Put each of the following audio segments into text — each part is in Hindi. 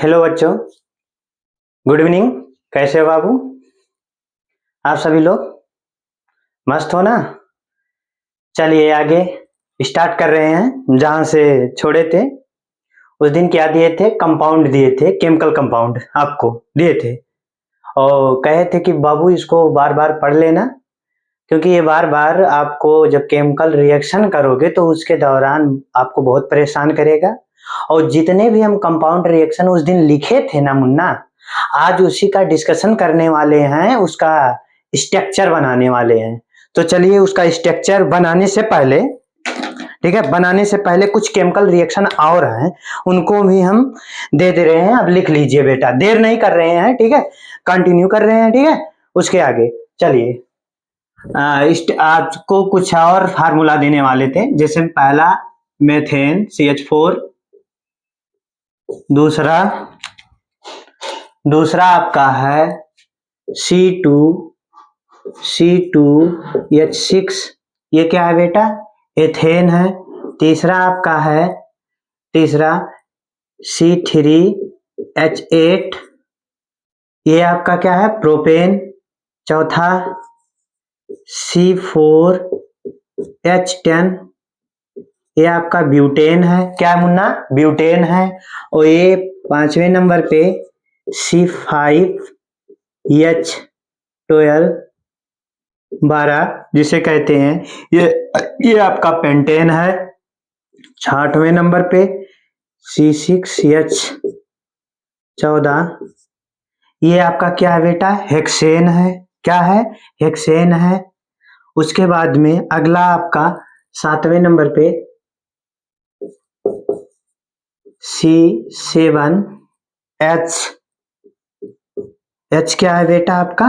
हेलो बच्चों, गुड इवनिंग। कैसे हो बाबू? आप सभी लोग मस्त हो ना? चलिए आगे स्टार्ट कर रहे हैं जहां से छोड़े थे। उस दिन क्या दिए थे? कंपाउंड दिए थे, केमिकल कंपाउंड आपको दिए थे और कहे थे कि बाबू इसको बार बार पढ़ लेना, क्योंकि ये बार बार आपको जब केमिकल रिएक्शन करोगे तो उसके दौरान आपको बहुत परेशान करेगा। और जितने भी हम कंपाउंड रिएक्शन उस दिन लिखे थे ना मुन्ना, आज उसी का डिस्कशन करने वाले हैं, उसका स्ट्रक्चर बनाने वाले हैं। तो चलिए उसका स्ट्रक्चर बनाने से पहले, ठीक है, बनाने से पहले कुछ केमिकल रिएक्शन और हैं, उनको भी हम दे रहे हैं। अब लिख लीजिए बेटा, देर नहीं कर रहे हैं, ठीक है, कंटिन्यू कर रहे हैं, ठीक है। उसके आगे चलिए, आपको कुछ और फार्मूला देने वाले थे, जैसे पहला मेथेन CH4, दूसरा आपका है C2H6, ये क्या है बेटा? एथेन है। तीसरा आपका है C3H8, ये आपका क्या है? प्रोपेन। चौथा C4H10, ये आपका ब्यूटेन है। क्या मुन्ना? ब्यूटेन है। और ये पांचवें नंबर पे C5H12, जिसे कहते हैं, ये आपका पेंटेन है। छठवें नंबर पे C6H14, ये आपका क्या है बेटा? हेक्सेन है। क्या है? हेक्सेन है। उसके बाद में अगला आपका सातवें नंबर पे C7H, H क्या है बेटा आपका?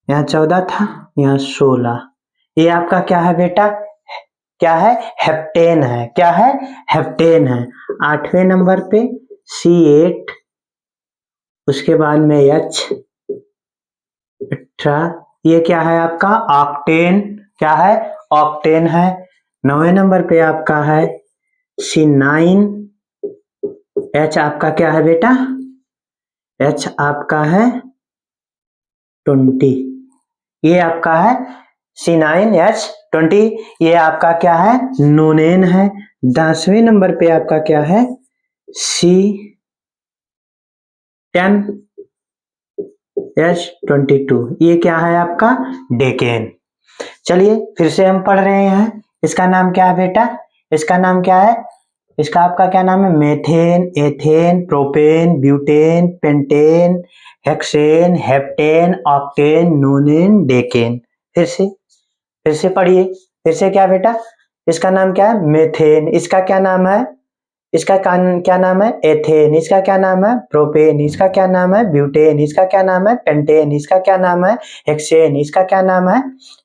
यहाँ 14 था, यहाँ 16, ये आपका क्या है बेटा? क्या है? हेप्टेन है। क्या है? हेप्टेन है। आठवें नंबर पे C8, उसके बाद में H18, ये क्या है आपका? ऑक्टेन। क्या है? ऑक्टेन है। नौवें नंबर पे आपका है C9H, आपका क्या है बेटा? H आपका है 20, ये आपका है C9H20, ये आपका क्या है? नोनेन है। 10वें नंबर पे आपका क्या है? C10H22, ये क्या है आपका? डेकेन। चलिए फिर से हम पढ़ रहे हैं। इसका नाम क्या है बेटा? इसका नाम क्या है? इसका आपका क्या नाम है? Methane, ethane, propane, butane, pentane, hexane, heptane, octane, नोनेन, decane. फिर से पढ़िए। फिर से क्या बेटा? इसका नाम क्या है? मेथेन। इसका क्या नाम है? इसका क्या नाम है? एथेन। इसका क्या नाम है? प्रोपेन। इसका क्या नाम है? ब्यूटेन। इसका क्या नाम है? पेंटेन। इसका क्या नाम है? हेक्सेन। इसका क्या नाम है?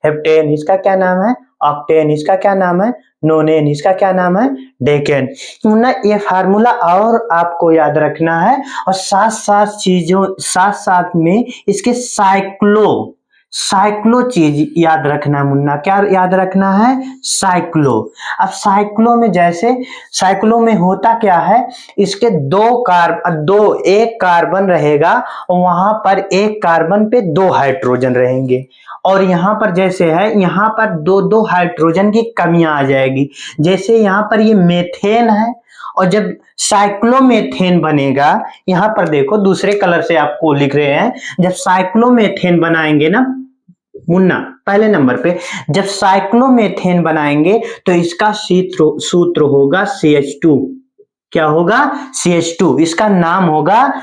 हेप्टेन। इसका क्या नाम है? ऑक्टेन। इसका क्या नाम है? नोनेन। इसका क्या नाम है? डेकेन। ना ये फार्मूला और आपको याद रखना है, और साथ साथ में इसके साइक्लो चीज याद रखना मुन्ना। क्या याद रखना है? साइक्लो। अब साइक्लो में, जैसे साइक्लो में होता क्या है, इसके एक कार्बन रहेगा, वहां पर एक कार्बन पे 2 हाइड्रोजन रहेंगे, और यहाँ पर जैसे है, यहाँ पर 2 हाइड्रोजन की कमियां आ जाएगी। जैसे यहाँ पर ये मेथेन है, और जब साइक्लोमेथेन बनेगा, यहाँ पर देखो दूसरे कलर से आपको लिख रहे हैं, जब साइक्लोमेथेन बनाएंगे ना मुन्ना, पहले नंबर पे जब साइक्लोमेथेन बनाएंगे तो इसका सूत्र होगा CH2। क्या होगा? CH2। इसका नाम होगा,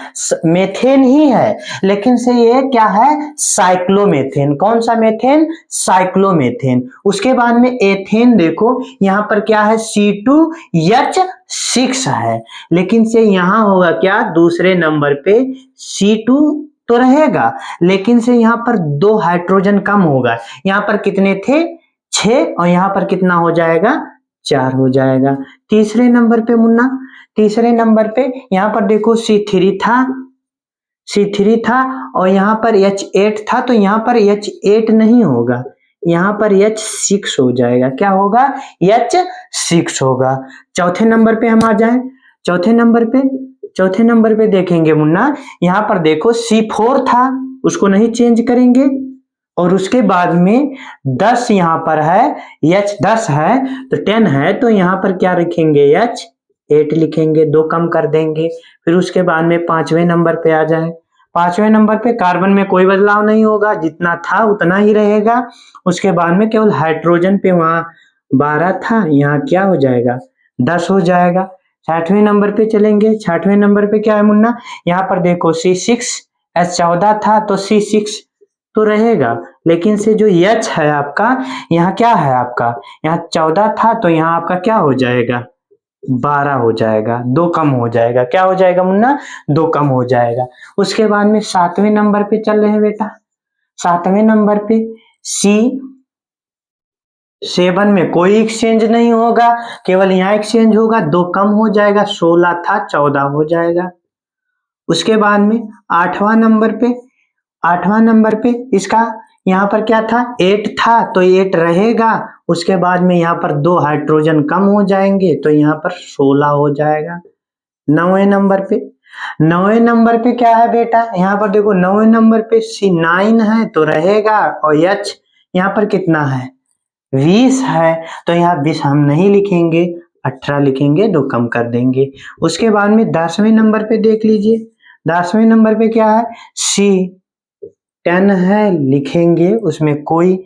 मेथेन ही है, लेकिन से ये क्या है? साइक्लोमेथेन। कौन सा मेथेन? साइक्लोमेथेन। उसके बाद में एथेन, देखो यहाँ पर क्या है? C2H6 है, लेकिन से यहाँ होगा क्या? दूसरे नंबर पे C2 तो रहेगा, लेकिन से यहाँ पर 2 हाइड्रोजन कम होगा। यहाँ पर कितने थे? 6, और यहाँ पर कितना हो जाएगा? 4 हो जाएगा। तीसरे नंबर पे मुन्ना, तीसरे नंबर पे यहाँ पर देखो C3 था, और यहाँ पर H8 था, तो यहाँ पर H8 नहीं होगा, यहाँ पर H6 हो जाएगा। क्या होगा? H6 होगा। चौथे नंबर पे हम आ जाए। चौथे चौथे नंबर पे देखेंगे मुन्ना, यहाँ पर देखो C4 था, उसको नहीं चेंज करेंगे, और उसके बाद में 10 यहाँ पर है, H10 है तो 10 है, तो यहाँ पर क्या लिखेंगे, H8 लिखेंगे, 2 कम कर देंगे। फिर उसके बाद में 5वें नंबर पे आ जाए। 5वें नंबर पे कार्बन में कोई बदलाव नहीं होगा, जितना था उतना ही रहेगा। उसके बाद में केवल हाइड्रोजन पे वहां 12 था, यहाँ क्या हो जाएगा, 10 हो जाएगा। 60वें नंबर पे चलेंगे। 60वें नंबर पे क्या है मुन्ना, यहाँ पर देखो C6, H14 था तो C6 तो रहेगा, लेकिन से जो H है आपका, यहाँ क्या है आपका, यहाँ 14 था तो यहाँ आपका क्या हो जाएगा, 12 हो जाएगा, 2 कम हो जाएगा। क्या हो जाएगा मुन्ना, 2 कम हो जाएगा। उसके बाद में 7वें नंबर पे चल रहे हैं बेटा। 7वें नंबर पे C7 में कोई एक्सचेंज नहीं होगा, केवल यहाँ एक्सचेंज होगा, 2 कम हो जाएगा, 16 था 14 हो जाएगा। उसके बाद में 8वां नंबर पे इसका यहाँ पर क्या था, 8 था तो 8 रहेगा। उसके बाद में यहाँ पर 2 हाइड्रोजन कम हो जाएंगे तो यहाँ पर 16 हो जाएगा। 9वें नंबर पे क्या है बेटा, यहाँ पर देखो 9वें नंबर पे C9 है तो रहेगा, और H यहाँ पर कितना है, 20 है, तो यहाँ 20 हम नहीं लिखेंगे, 18 लिखेंगे, 2 कम कर देंगे। उसके बाद में 10वें नंबर पे देख लीजिए। 10वें नंबर पे क्या है, C10 है, लिखेंगे, उसमें कोई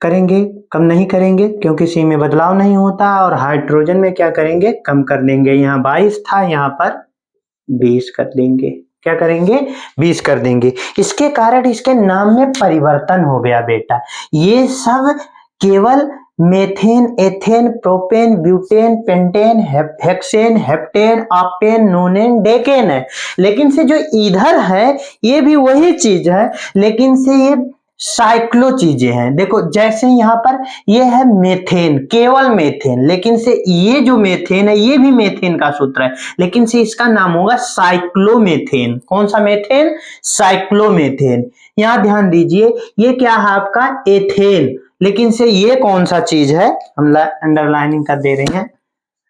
करेंगे कम नहीं करेंगे क्योंकि C में बदलाव नहीं होता, और हाइड्रोजन में क्या करेंगे, कम कर देंगे। यहाँ 22 था, यहाँ पर 20 कर देंगे। क्या करेंगे, 20 कर देंगे। इसके कारण इसके नाम में परिवर्तन हो गया बेटा। ये सब केवल methane, ethane, propane, butane, pentane, hexane, heptane, octane, नोनेन, decane है, लेकिन से जो इधर है ये भी वही चीज है, लेकिन से ये साइक्लो चीजें हैं। देखो जैसे यहाँ पर ये है मेथेन, केवल मेथेन, लेकिन से ये जो मेथेन है ये भी मेथेन का सूत्र है, लेकिन से इसका नाम होगा साइक्लोमेथेन। कौन सा मेथेन, साइक्लोमेथेन। यहाँ ध्यान दीजिए, ये क्या है आपका, एथेन, लेकिन से ये कौन सा चीज है, हम अंडरलाइनिंग कर दे रहे हैं,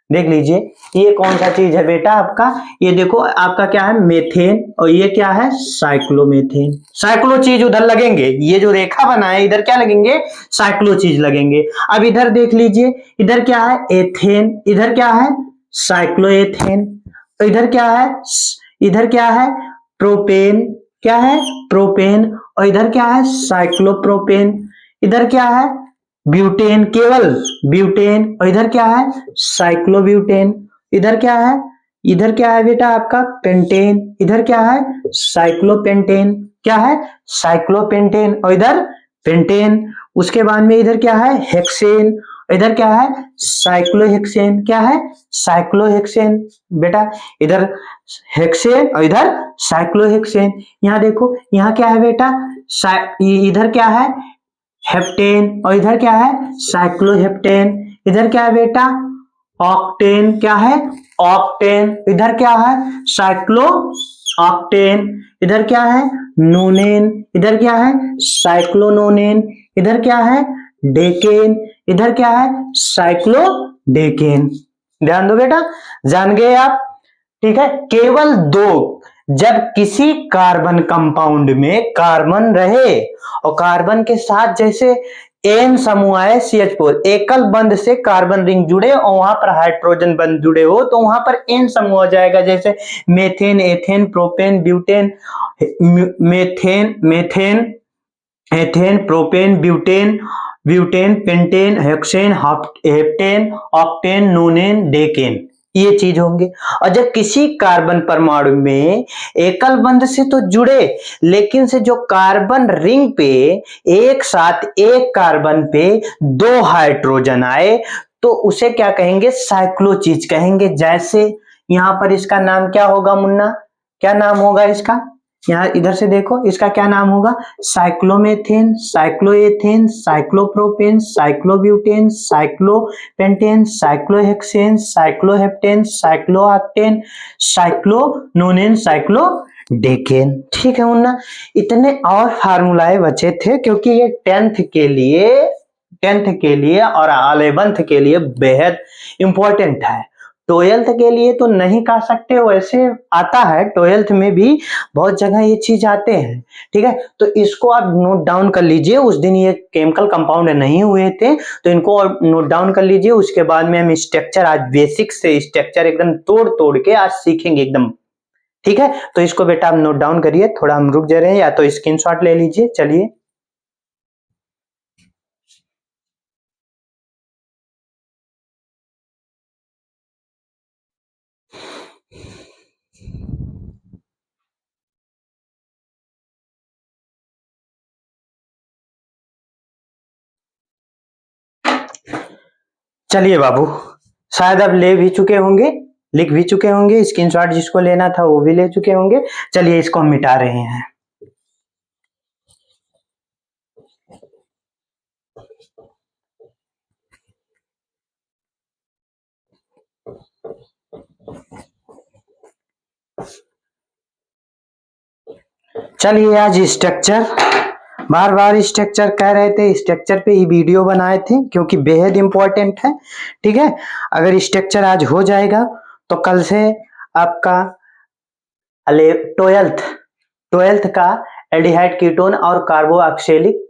देख लीजिए ये कौन सा चीज है बेटा आपका, ये देखो आपका क्या है, मेथेन, और ये क्या है, साइक्लोमेथेन। साइक्लो चीज उधर लगेंगे, ये जो रेखा बना है इधर क्या लगेंगे, साइक्लो चीज लगेंगे। अब इधर देख लीजिए, इधर क्या है, एथेन, इधर क्या है, साइक्लोएथेन, तो इधर क्या है, प्रोपेन, क्या है, प्रोपेन, और इधर क्या है, साइक्लोप्रोपेन, इधर क्या है, ब्यूटेन, केवल ब्यूटेन, और इधर क्या है, साइक्लोब्यूटेन, इधर क्या है बेटा आपका, पेंटेन, इधर क्या है, साइक्लोपेंटेन, क्या है, साइक्लोपेंटेन, और इधर पेंटेन। उसके बाद में इधर क्या है, हेक्सेन, इधर क्या है, साइक्लोहेक्सेन, क्या है, साइक्लोहेक्सेन बेटा, इधर हेक्सेन और इधर साइक्लोहेक्सेन। यहाँ देखो, यहाँ क्या है बेटा, इधर क्या है, हेप्टेन, और इधर क्या है, साइक्लोहेप्टेन, इधर क्या है बेटा, ऑक्टेन, क्या है, ऑक्टेन, इधर क्या है, साइक्लो ऑक्टेन, इधर क्या है, नोनेन, इधर क्या है, साइक्लोनोनेन, इधर क्या है, डेकेन, इधर क्या है, साइक्लोडेकेन। ध्यान दो बेटा, जान गए आप, ठीक है। केवल 2, जब किसी कार्बन कंपाउंड में कार्बन रहे और कार्बन के साथ जैसे एन समूह है CH4, एकल बंध से कार्बन रिंग जुड़े और वहां पर हाइड्रोजन बंध जुड़े हो तो वहां पर एन समूह हो जाएगा, जैसे methane, ethane, propane, butane, ethane, propane, butane, pentane, hexane, heptane, octane, नोनेन, decane, ये चीज होंगे। और जब किसी कार्बन परमाणु में एकल बंध से तो जुड़े, लेकिन से जो कार्बन रिंग पे एक साथ एक कार्बन पे 2 हाइड्रोजन आए तो उसे क्या कहेंगे, साइक्लो चीज कहेंगे। जैसे यहां पर इसका नाम क्या होगा मुन्ना, क्या नाम होगा इसका, यहाँ इधर से देखो इसका क्या नाम होगा, साइक्लोमेथेन, साइक्लोएथेन, साइक्लोप्रोपेन, साइक्लोब्यूटेन, साइक्लोपेंटेन, साइक्लोहेक्सेन, साइक्लोहेप्टेन, साइक्लोऑक्टेन, साइक्लोनोनेन, साइक्लोडेकेन। ठीक है मुन्ना, इतने और फार्मूलाए बचे थे क्योंकि ये 10th के लिए और 11th के लिए बेहद इंपॉर्टेंट है। ट्वेल्थ के लिए तो नहीं कह सकते, वैसे आता है ट्वेल्थ में भी बहुत जगह ये चीज आते हैं। ठीक है, तो इसको आप नोट डाउन कर लीजिए। उस दिन ये केमिकल कंपाउंड नहीं हुए थे तो इनको नोट डाउन कर लीजिए। उसके बाद में हम स्ट्रक्चर, आज बेसिक से स्ट्रक्चर एकदम तोड़ तोड़ के आज सीखेंगे एकदम। ठीक है, तो इसको बेटा आप नोट डाउन करिए, थोड़ा हम रुक जा रहे हैं, या तो स्क्रीनशॉट ले लीजिए। चलिए, चलिए बाबू, शायद अब ले भी चुके होंगे, लिख भी चुके होंगे, स्क्रीनशॉट जिसको लेना था वो भी ले चुके होंगे। चलिए इसको हम मिटा रहे हैं। चलिए, आज स्ट्रक्चर, बार बार स्ट्रक्चर कह रहे थे, स्ट्रक्चर पे ही वीडियो बनाए थे क्योंकि बेहद इंपॉर्टेंट है। ठीक है, अगर स्ट्रक्चर आज हो जाएगा तो कल से आपका ट्वेल्थ ट्वेल्थ का एल्डिहाइड कीटोन और कार्बोक्सिलिक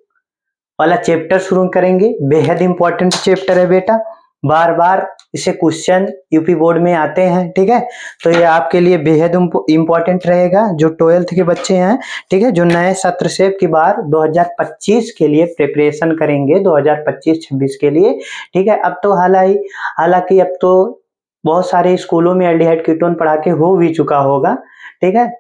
वाला चैप्टर शुरू करेंगे। बेहद इंपॉर्टेंट चैप्टर है बेटा, बार बार इसे क्वेश्चन यूपी बोर्ड में आते हैं। ठीक है, तो ये आपके लिए बेहद इंपॉर्टेंट रहेगा जो ट्वेल्थ के बच्चे हैं। ठीक है, जो नए सत्र से की बार 2025 के लिए प्रिपरेशन करेंगे, 2025-26 के लिए। ठीक है, अब तो हालांकि अब तो बहुत सारे स्कूलों में एल्डिहाइड कीटोन पढ़ा के हो भी चुका होगा। ठीक है,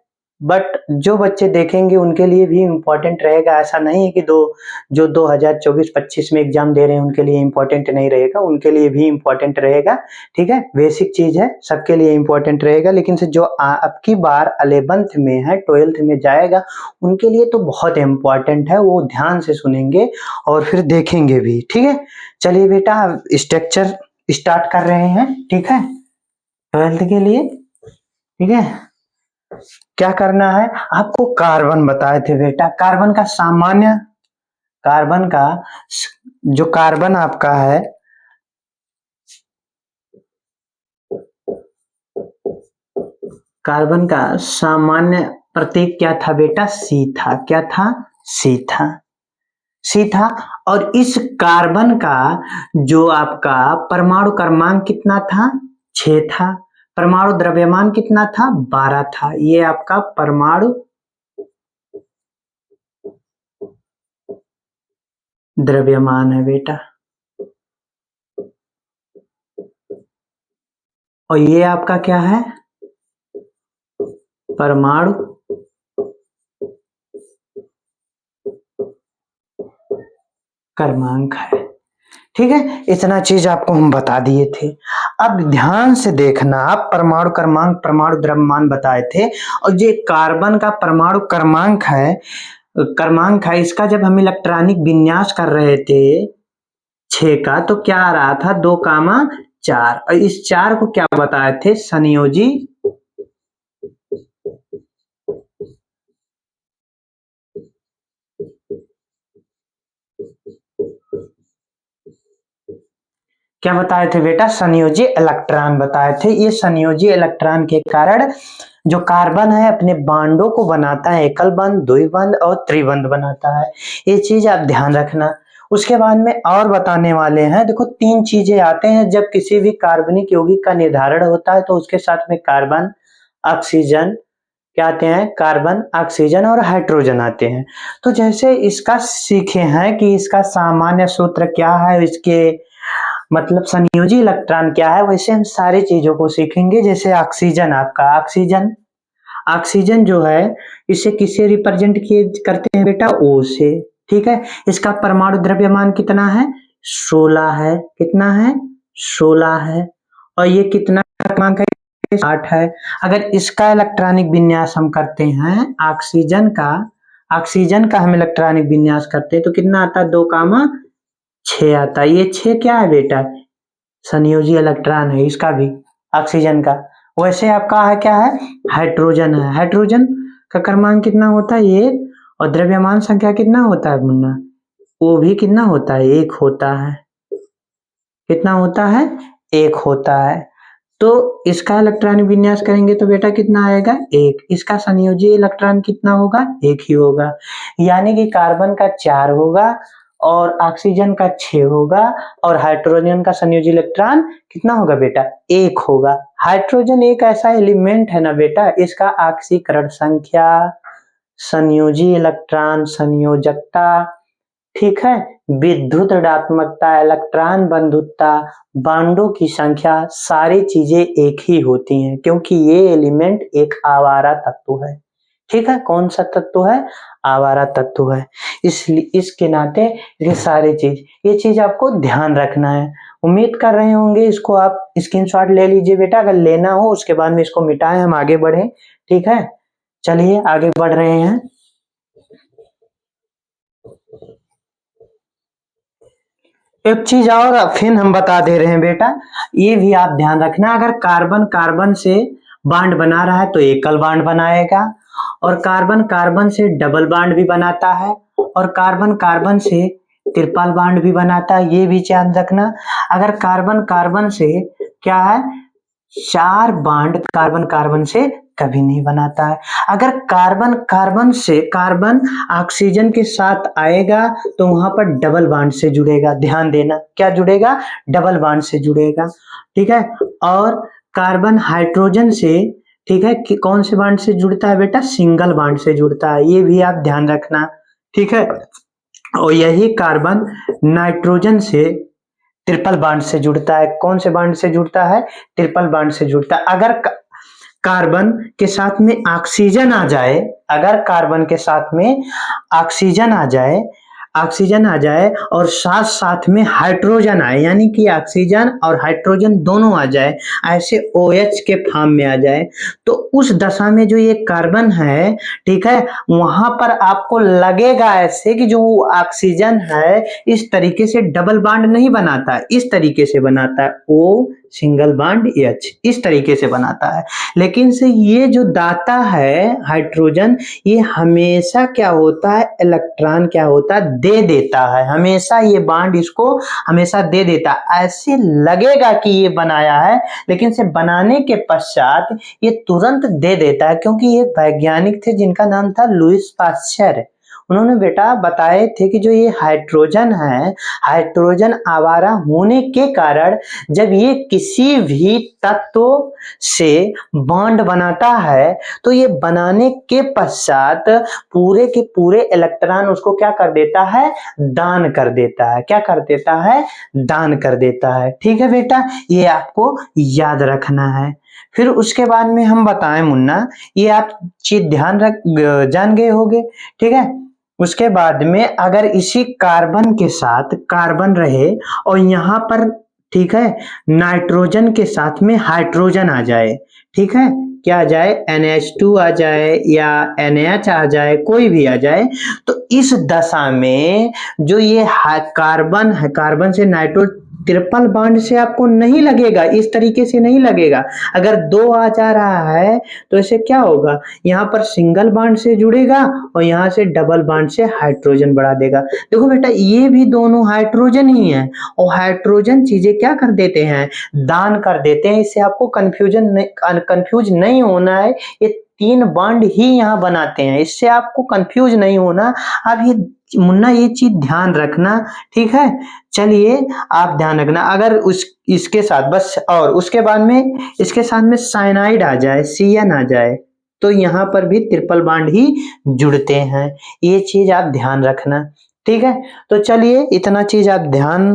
बट जो बच्चे देखेंगे उनके लिए भी इम्पोर्टेंट रहेगा। ऐसा नहीं है कि जो 2024-25 में एग्जाम दे रहे हैं उनके लिए इम्पोर्टेंट नहीं रहेगा, उनके लिए भी इम्पोर्टेंट रहेगा। ठीक है, बेसिक चीज है, सबके लिए इम्पोर्टेंट रहेगा। लेकिन से जो अब की बार 11th में है, 12th में जाएगा, उनके लिए तो बहुत इम्पोर्टेंट है, वो ध्यान से सुनेंगे और फिर देखेंगे भी। ठीक है, चलिए बेटा स्ट्रक्चर स्टार्ट कर रहे हैं। ठीक है, 12th के लिए। ठीक है, क्या करना है आपको, कार्बन बताए थे बेटा, कार्बन का सामान्य, कार्बन का जो कार्बन आपका है, कार्बन का सामान्य प्रतीक क्या था बेटा, सी था। क्या था, सी था, सी था। और इस कार्बन का जो आपका परमाणु क्रमांक कितना था, 6 था। परमाणु द्रव्यमान कितना था, 12 था। ये आपका परमाणु द्रव्यमान है बेटा, और ये आपका क्या है, परमाणु क्रमांक है। ठीक है, इतना चीज आपको हम बता दिए थे। अब ध्यान से देखना, आप परमाणु क्रमांक, परमाणु द्रव्यमान बताए थे, और ये कार्बन का परमाणु क्रमांक है, इसका जब हम इलेक्ट्रॉनिक विन्यास कर रहे थे 6 का, तो क्या आ रहा था, 2,4। और इस 4 को क्या बताए थे, संयोजी क्या बताए थे बेटा, संयोजी इलेक्ट्रॉन बताए थे। ये संयोजी इलेक्ट्रॉन के कारण जो कार्बन है अपने बांडों को बनाता है, एकल बंध, द्विबंध और त्रिबंध बनाता है। ये चीज आप ध्यान रखना। उसके बाद में और बताने वाले हैं। देखो 3 चीजें आते हैं जब किसी भी कार्बनिक यौगिक का निर्धारण होता है, तो उसके साथ में कार्बन, ऑक्सीजन, क्या आते हैं, कार्बन, ऑक्सीजन और हाइड्रोजन आते हैं। तो जैसे इसका सीखे हैं कि इसका सामान्य सूत्र क्या है, इसके मतलब संयोजी इलेक्ट्रॉन क्या है, वैसे हम सारी चीजों को सीखेंगे। जैसे ऑक्सीजन, आपका ऑक्सीजन जो है, इसे किससे रिप्रेजेंट किए करते हैं बेटा, O से। ठीक है, इसका परमाणु द्रव्यमान कितना है, 16 है। कितना है, 16 है। और ये कितना क्रमांक है, 8 है। अगर इसका इलेक्ट्रॉनिक विन्यास हम करते हैं, ऑक्सीजन का हम इलेक्ट्रॉनिक विन्यास करते हैं तो कितना आता है, 2,6 आता है। ये 6 क्या है बेटा, संयोजी इलेक्ट्रॉन है इसका भी, ऑक्सीजन का। वैसे आपका है क्या है, हाइड्रोजन है। हाइड्रोजन का क्रमांक कितना होता है, 1। और द्रव्यमान संख्या कितना होता है मुन्ना, वो भी कितना होता है, 1 होता है। कितना होता है, 1 होता है। तो इसका इलेक्ट्रॉनिक विन्यास करेंगे तो बेटा कितना आएगा, एक। इसका संयोजी इलेक्ट्रॉन कितना होगा, एक ही होगा। यानी कि कार्बन का 4 होगा और ऑक्सीजन का 6 होगा और हाइड्रोजन का संयोजी इलेक्ट्रॉन कितना होगा बेटा, एक होगा। हाइड्रोजन एक ऐसा एलिमेंट है ना बेटा, इसका ऑक्सीकरण संख्या, संयोजी इलेक्ट्रॉन संयोजकता, ठीक है, विद्युत ऋणात्मकता, इलेक्ट्रॉन बंधुता, बांडों की संख्या, सारी चीजें एक ही होती हैं क्योंकि ये एलिमेंट एक आवारा तत्व है। ठीक है, कौन सा तत्व है, आवारा तत्व है। इसलिए इसके नाते ये सारी चीज, ये चीज आपको ध्यान रखना है। उम्मीद कर रहे होंगे, इसको आप स्क्रीनशॉट ले लीजिए बेटा, अगर लेना हो उसके बाद में इसको मिटाएं, हम आगे बढ़े। ठीक है, चलिए आगे बढ़ रहे हैं। एक चीज और फिर हम बता दे रहे हैं बेटा, ये भी आप ध्यान रखना, अगर कार्बन कार्बन से बॉन्ड बना रहा है तो एकल बॉन्ड बनाएगा, और कार्बन कार्बन से डबल बॉन्ड भी बनाता है, और कार्बन कार्बन से ट्रिपल बॉन्ड भी बनाता है। ये भी ध्यान रखना, अगर कार्बन कार्बन से क्या है, 4 बॉन्ड कार्बन कार्बन से कभी नहीं बनाता है। अगर कार्बन कार्बन से कार्बन ऑक्सीजन के साथ आएगा तो वहां पर डबल बॉन्ड से जुड़ेगा, ध्यान देना, क्या जुड़ेगा, डबल बॉन्ड से जुड़ेगा। ठीक है, और कार्बन हाइड्रोजन से, ठीक है, कि कौन से बॉन्ड से जुड़ता है बेटा, सिंगल बॉन्ड से जुड़ता है, ये भी आप ध्यान रखना। ठीक है, और यही कार्बन नाइट्रोजन से ट्रिपल बॉन्ड से जुड़ता है, कौन से बॉन्ड से जुड़ता है, ट्रिपल बॉन्ड से जुड़ता है। अगर कार्बन के साथ में ऑक्सीजन आ जाए, अगर कार्बन के साथ में ऑक्सीजन आ जाए, ऑक्सीजन आ जाए और साथ साथ में हाइड्रोजन आए, यानी कि ऑक्सीजन और हाइड्रोजन दोनों आ जाए, ऐसे OH के फॉर्म में आ जाए, तो उस दशा में जो ये कार्बन है, ठीक है, वहां पर आपको लगेगा ऐसे कि जो ऑक्सीजन है इस तरीके से डबल बॉन्ड नहीं बनाता, इस तरीके से बनाता है, O सिंगल बॉन्ड H, इस तरीके से बनाता है। लेकिन से ये जो दाता है हाइड्रोजन, ये हमेशा क्या होता है, इलेक्ट्रॉन क्या होता है, दे देता है, हमेशा ये बॉन्ड इसको हमेशा दे देता है। ऐसे लगेगा कि ये बनाया है, लेकिन से बनाने के पश्चात ये तुरंत दे देता है, क्योंकि ये वैज्ञानिक थे जिनका नाम था लुईस पाश्चर। उन्होंने बेटा बताए थे कि जो ये हाइड्रोजन है, हाइड्रोजन आवारा होने के कारण जब ये किसी भी तत्व से बॉन्ड बनाता है तो ये बनाने के पश्चात पूरे के पूरे इलेक्ट्रॉन उसको क्या कर देता है, दान कर देता है, क्या कर देता है, दान कर देता है। ठीक है बेटा, ये आपको याद रखना है। फिर उसके बाद में हम बताएं मुन्ना, ये आप चीज ध्यान रख जान गए होंगे। ठीक है, उसके बाद में अगर इसी कार्बन के साथ कार्बन रहे और यहाँ पर, ठीक है, नाइट्रोजन के साथ में हाइड्रोजन आ जाए, ठीक है, क्या आ जाए, NH2 आ जाए या NH आ जाए, कोई भी आ जाए, तो इस दशा में जो ये कार्बन है, कार्बन से नाइट्रो ट्रिपल बॉन्ड से आपको नहीं लगेगा, इस तरीके से नहीं लगेगा। अगर 2 आ जा रहा है तो इसे क्या होगा, यहाँ पर सिंगल बॉन्ड से जुड़ेगा और यहाँ से डबल बॉन्ड से हाइड्रोजन बढ़ा देगा। देखो बेटा, ये भी दोनों हाइड्रोजन ही है, और हाइड्रोजन चीजें क्या कर देते हैं, दान कर देते हैं। इससे आपको कंफ्यूज नहीं होना है, ये 3 बॉन्ड ही यहाँ बनाते हैं, इससे आपको कंफ्यूज नहीं होना। अब ये मुन्ना ये चीज ध्यान रखना, ठीक है, चलिए आप ध्यान रखना। अगर इसके साथ बस, और उसके बाद में इसके साथ में साइनाइड आ जाए, CN आ जाए, तो यहाँ पर भी ट्रिपल बॉन्ड ही जुड़ते हैं, ये चीज आप ध्यान रखना। ठीक है, तो चलिए इतना चीज आप ध्यान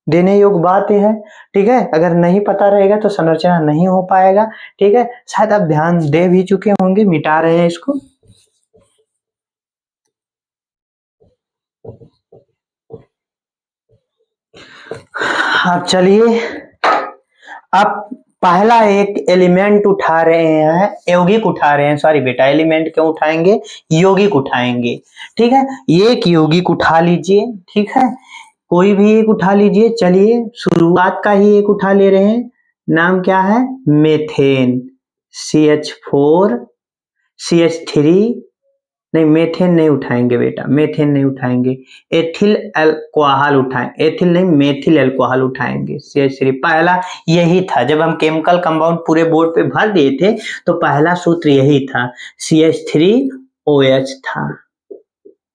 देने योग्य बात है। ठीक है, अगर नहीं पता रहेगा तो संरचना नहीं हो पाएगा। ठीक है, शायद आप ध्यान दे भी चुके होंगे, मिटा रहे हैं इसको। अब चलिए, आप पहला एक एलिमेंट उठा रहे हैं, यौगिक उठा रहे हैं, सॉरी बेटा, एलिमेंट क्यों उठाएंगे, यौगिक उठाएंगे। ठीक है, एक यौगिक उठा लीजिए, ठीक है, कोई भी एक उठा लीजिए। चलिए शुरुआत का ही एक उठा ले रहे हैं, नाम क्या है, मेथेन, CH4 CH3 नहीं, मेथेन नहीं उठाएंगे बेटा, मेथेन नहीं उठाएंगे, एथिल अल्कोहल उठाएं, एथिल नहीं मेथिल अल्कोहल उठाएंगे। CH3 पहला यही था, जब हम केमिकल कंपाउंड पूरे बोर्ड पे भर दिए थे तो पहला सूत्र यही था, CH3OH था।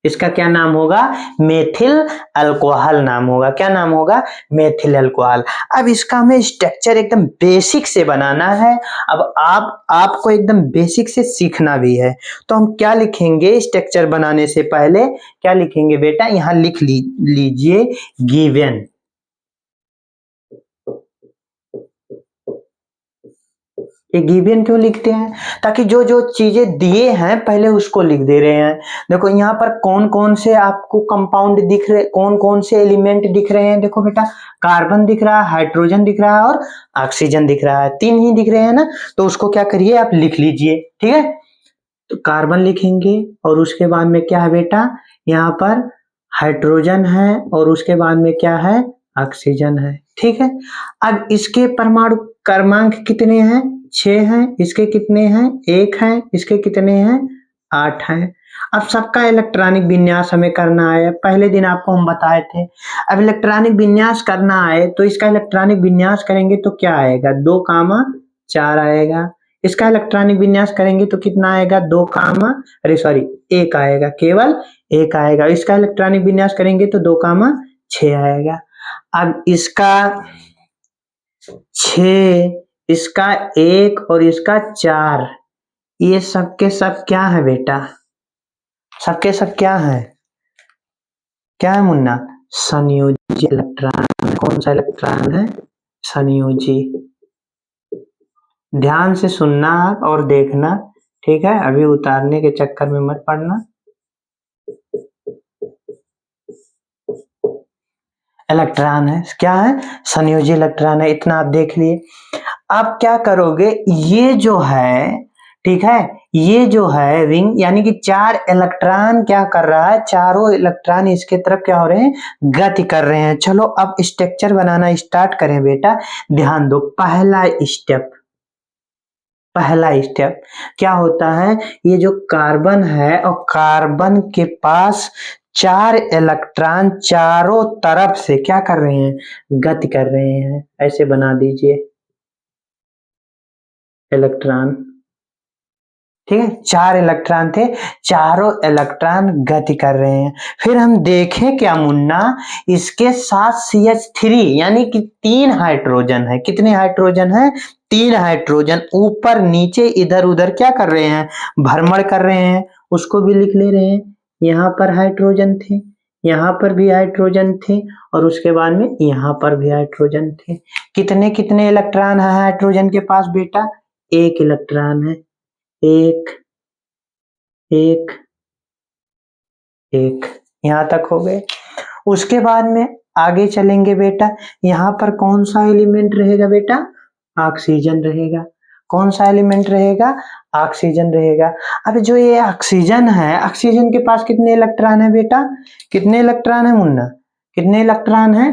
इसका क्या नाम होगा? मेथिल अल्कोहल नाम होगा। क्या नाम होगा? Methyl alcohol. अब इसका हमें स्ट्रक्चर एकदम बेसिक से बनाना है। अब आपको एकदम बेसिक से सीखना भी है। तो हम क्या लिखेंगे स्ट्रक्चर बनाने से पहले? क्या लिखेंगे बेटा? यहां लिख लीजिए गिवन। ये गिवन क्यों लिखते हैं? ताकि जो जो चीजें दिए हैं पहले उसको लिख दे रहे हैं। देखो यहाँ पर कौन कौन से आपको कंपाउंड दिख रहे, कौन कौन से एलिमेंट दिख रहे हैं। देखो बेटा, कार्बन दिख रहा है, हाइड्रोजन दिख रहा है और ऑक्सीजन दिख रहा है। 3 ही दिख रहे हैं ना, तो उसको क्या करिए आप लिख लीजिए। ठीक है, तो कार्बन लिखेंगे और उसके बाद में क्या है बेटा, यहाँ पर हाइड्रोजन है और उसके बाद में क्या है, ऑक्सीजन है। ठीक है, अब इसके परमाणु क्रमांक कितने हैं? 6 हैं। इसके कितने हैं? 1 हैं। इसके कितने हैं? 8 हैं। अब सबका इलेक्ट्रॉनिक विन्यास हमें करना है। पहले दिन आपको हम बताए थे। अब इलेक्ट्रॉनिक विन्यास करना है तो इसका इलेक्ट्रॉनिक विन्यास करेंगे तो क्या आएगा? 2,4 आएगा। इसका इलेक्ट्रॉनिक विन्यास करेंगे तो कितना आएगा? 1 आएगा, केवल 1 आएगा। इसका इलेक्ट्रॉनिक विन्यास करेंगे तो 2,6 आएगा। अब इसका 6, इसका 1 और इसका 4, ये सबके सब क्या है बेटा? सबके सब क्या है? क्या है मुन्ना? संयोजी इलेक्ट्रॉन। कौन सा इलेक्ट्रॉन है? संयोजी। ध्यान से सुनना और देखना, ठीक है? अभी उतारने के चक्कर में मत पड़ना। इलेक्ट्रॉन है, क्या है? संयोजी इलेक्ट्रॉन है। इतना आप देख लिए। आप क्या करोगे, ये जो है, ठीक है, ये जो है रिंग, यानी कि 4 इलेक्ट्रॉन क्या कर रहा है? चारों इलेक्ट्रॉन इसके तरफ क्या हो रहे हैं? गति कर रहे हैं। चलो अब स्ट्रक्चर बनाना स्टार्ट करें बेटा। ध्यान दो, पहला स्टेप क्या होता है? ये जो कार्बन है और कार्बन के पास 4 इलेक्ट्रॉन चारों तरफ से क्या कर रहे हैं? गति कर रहे हैं। ऐसे बना दीजिए इलेक्ट्रॉन। ठीक है, 4 इलेक्ट्रॉन थे, चारों इलेक्ट्रॉन गति कर रहे हैं। फिर हम देखें क्या मुन्ना, इसके साथ CH3 यानी कि 3 हाइड्रोजन है। कितने हाइड्रोजन है? 3 हाइड्रोजन ऊपर नीचे इधर उधर क्या कर रहे हैं? भ्रमण कर रहे हैं। उसको भी लिख ले रहे हैं। यहाँ पर हाइड्रोजन थे, यहाँ पर भी हाइड्रोजन थे और उसके बाद में यहाँ पर भी हाइड्रोजन थे। कितने कितने इलेक्ट्रॉन है हाइड्रोजन के पास बेटा? 1 इलेक्ट्रॉन है। 1 1 1, यहां तक हो गए। उसके बाद में आगे चलेंगे बेटा। यहाँ पर कौन सा एलिमेंट रहेगा बेटा? ऑक्सीजन रहेगा। कौन सा एलिमेंट रहेगा? ऑक्सीजन रहेगा। अब जो ये ऑक्सीजन है, ऑक्सीजन के पास कितने इलेक्ट्रॉन है बेटा? कितने इलेक्ट्रॉन है मुन्ना? कितने इलेक्ट्रॉन है?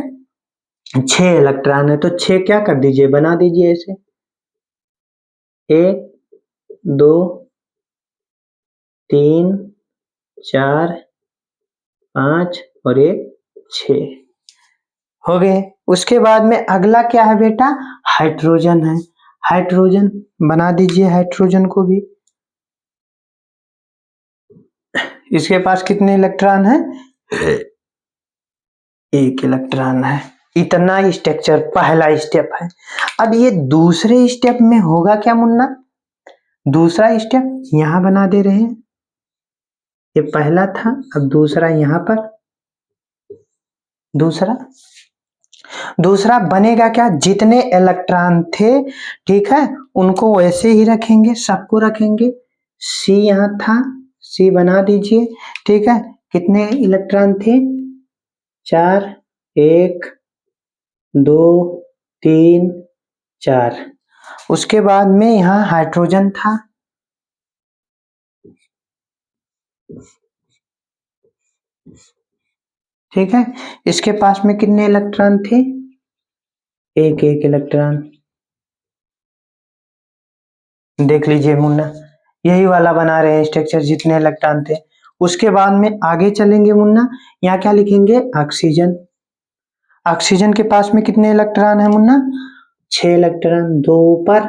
6 इलेक्ट्रॉन है। तो 6 क्या कर दीजिए, बना दीजिए ऐसे, 1 2 3 4 5 और 1 6 हो गए। उसके बाद में अगला क्या है बेटा? हाइड्रोजन है। हाइड्रोजन बना दीजिए, हाइड्रोजन को भी। इसके पास कितने इलेक्ट्रॉन है? 1 इलेक्ट्रॉन है। इतना स्ट्रक्चर पहला स्टेप है। अब ये दूसरे स्टेप में होगा क्या मुन्ना? दूसरा स्टेप यहां बना दे रहे हैं। ये पहला था, अब दूसरा यहां पर। दूसरा बनेगा क्या? जितने इलेक्ट्रॉन थे, ठीक है, उनको वैसे ही रखेंगे, सबको रखेंगे। C यहाँ था, C बना दीजिए। ठीक है, कितने इलेक्ट्रॉन थे? 4 1 2 3 4। उसके बाद में यहाँ हाइड्रोजन था। ठीक है, इसके पास में कितने इलेक्ट्रॉन थे? 1 इलेक्ट्रॉन। देख लीजिए मुन्ना, यही वाला बना रहे हैं स्ट्रक्चर, जितने इलेक्ट्रॉन थे। उसके बाद में आगे चलेंगे मुन्ना, यहाँ क्या लिखेंगे, ऑक्सीजन। ऑक्सीजन के पास में कितने इलेक्ट्रॉन है मुन्ना, 6 इलेक्ट्रॉन, 2 ऊपर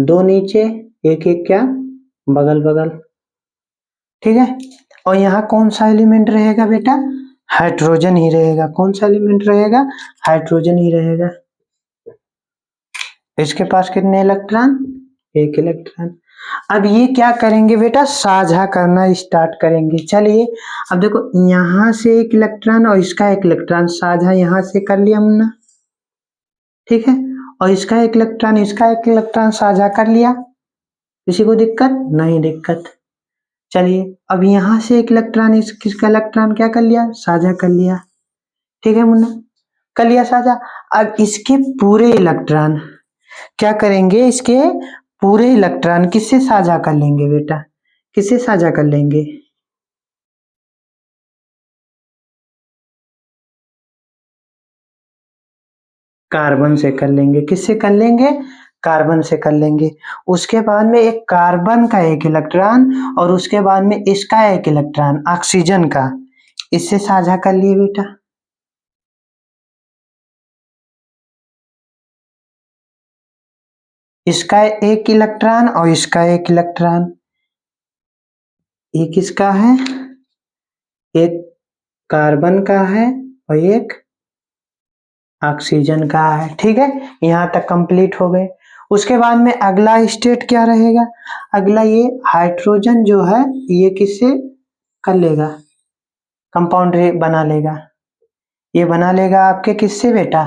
2 नीचे, एक एक क्या बगल बगल, ठीक है। और यहाँ कौन सा एलिमेंट रहेगा बेटा, हाइड्रोजन ही रहेगा। कौन सा एलिमेंट रहेगा, हाइड्रोजन ही रहेगा। इसके पास कितने इलेक्ट्रॉन, 1 इलेक्ट्रॉन। अब ये क्या करेंगे बेटा, साझा करना स्टार्ट करेंगे। चलिए अब देखो, यहां से 1 इलेक्ट्रॉन और इसका 1 इलेक्ट्रॉन साझा यहां से कर लिया मुन्ना, ठीक है। और इसका 1 इलेक्ट्रॉन इसका 1 इलेक्ट्रॉन साझा कर लिया, किसी को दिक्कत नहीं, दिक्कत। चलिए अब यहां से 1 इलेक्ट्रॉन किसका इलेक्ट्रॉन क्या कर लिया, साझा कर लिया, ठीक है मुन्ना, कर लिया साझा। अब इसके पूरे इलेक्ट्रॉन क्या करेंगे, इसके पूरे इलेक्ट्रॉन किससे साझा कर लेंगे बेटा, किससे साझा कर लेंगे, कार्बन से कर लेंगे। किससे कर लेंगे, कार्बन से कर लेंगे। उसके बाद में एक कार्बन का 1 इलेक्ट्रॉन और उसके बाद में इसका 1 इलेक्ट्रॉन ऑक्सीजन का, इससे साझा कर लिए बेटा। इसका 1 इलेक्ट्रॉन और इसका 1 इलेक्ट्रॉन, एक इसका है, एक कार्बन का है और एक ऑक्सीजन का है, ठीक है। यहाँ तक कंप्लीट हो गए। उसके बाद में अगला स्टेट क्या रहेगा, अगला ये हाइड्रोजन जो है ये किससे कर लेगा, कंपाउंड बना लेगा, ये बना लेगा आपके किससे बेटा,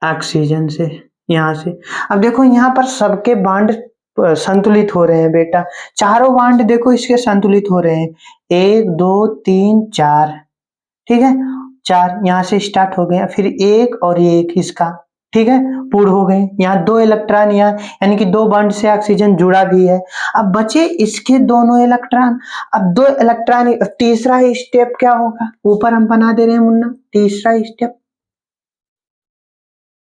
ऑक्सीजन से, यहाँ से। अब देखो यहाँ पर सबके बांड संतुलित हो रहे हैं बेटा, चारों बांड देखो इसके संतुलित हो रहे हैं, 1 2 3 4, ठीक है, 4 यहाँ से स्टार्ट हो गए, फिर 1 और 1 इसका, ठीक है, पूर्ण हो गए। यहाँ 2 इलेक्ट्रॉन, यहाँ यानी कि 2 बॉन्ड से ऑक्सीजन जुड़ा भी है। अब बचे इसके दोनों इलेक्ट्रॉन, अब 2 इलेक्ट्रॉन, तीसरा स्टेप क्या होगा, ऊपर हम बना दे रहे हैं मुन्ना, तीसरा स्टेप,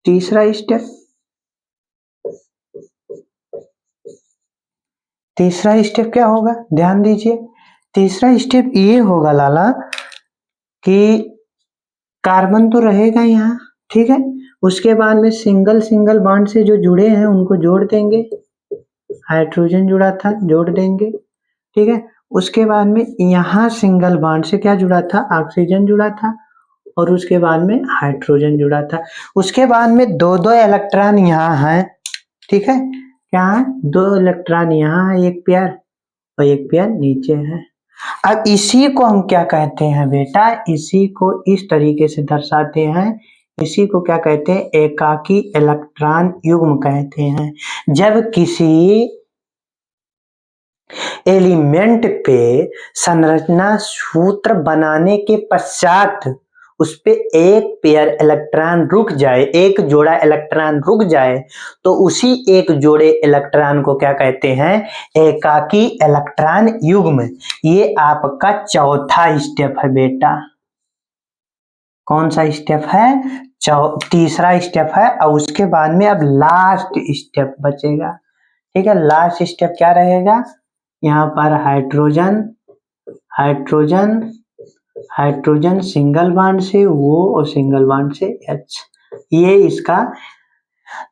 तीसरा स्टेप, तीसरा स्टेप क्या होगा, ध्यान दीजिए। तीसरा स्टेप ये होगा लाला कि कार्बन तो रहेगा यहाँ, ठीक है, उसके बाद में सिंगल सिंगल बॉन्ड से जो जुड़े हैं उनको जोड़ देंगे, हाइड्रोजन जुड़ा था जोड़ देंगे, ठीक है। उसके बाद में यहाँ सिंगल बॉन्ड से क्या जुड़ा था, ऑक्सीजन जुड़ा था और उसके बाद में हाइड्रोजन जुड़ा था। उसके बाद में 2 इलेक्ट्रॉन यहाँ है, ठीक है, क्या है, 2 इलेक्ट्रॉन यहाँ है, एक पेयर और एक पेयर नीचे है। अब इसी को हम क्या कहते हैं बेटा, इसी को इस तरीके से दर्शाते हैं, इसी को क्या कहते हैं, एकाकी इलेक्ट्रॉन युग्म कहते हैं। जब किसी एलिमेंट पे संरचना सूत्र बनाने के पश्चात उस पे एक पेयर इलेक्ट्रॉन रुक जाए, एक जोड़ा इलेक्ट्रॉन रुक जाए, तो उसी एक जोड़े इलेक्ट्रॉन को क्या कहते हैं, एकाकी इलेक्ट्रॉन युग्म। ये आपका चौथा स्टेप है बेटा। कौन सा स्टेप है, तीसरा स्टेप है। और उसके बाद में अब लास्ट स्टेप बचेगा, ठीक है। लास्ट स्टेप क्या रहेगा, यहाँ पर hydrogen, hydrogen, hydrogen single bond से वो और सिंगल बॉन्ड से H। ये इसका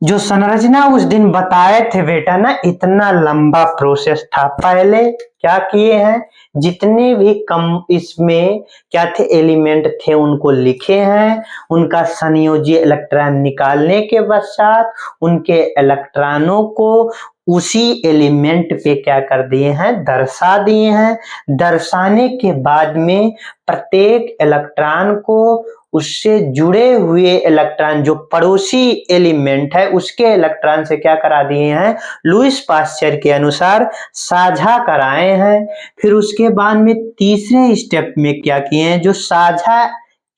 जो संरचना उस दिन बताए थे बेटा ना, इतना लंबा प्रोसेस था। पहले क्या किए हैं, जितने भी कम इसमें क्या थे एलिमेंट थे उनको लिखे हैं, उनका संयोजी इलेक्ट्रॉन निकालने के पश्चात उनके इलेक्ट्रॉनों को उसी एलिमेंट पे क्या कर दिए हैं, दर्शा दिए हैं। दर्शाने के बाद में प्रत्येक इलेक्ट्रॉन को उससे जुड़े हुए इलेक्ट्रॉन जो पड़ोसी एलिमेंट है उसके इलेक्ट्रॉन से क्या करा दिए हैं, लुईस पाश्चर के अनुसार साझा कराए हैं। फिर उसके बाद में तीसरे स्टेप में क्या किए हैं, जो साझा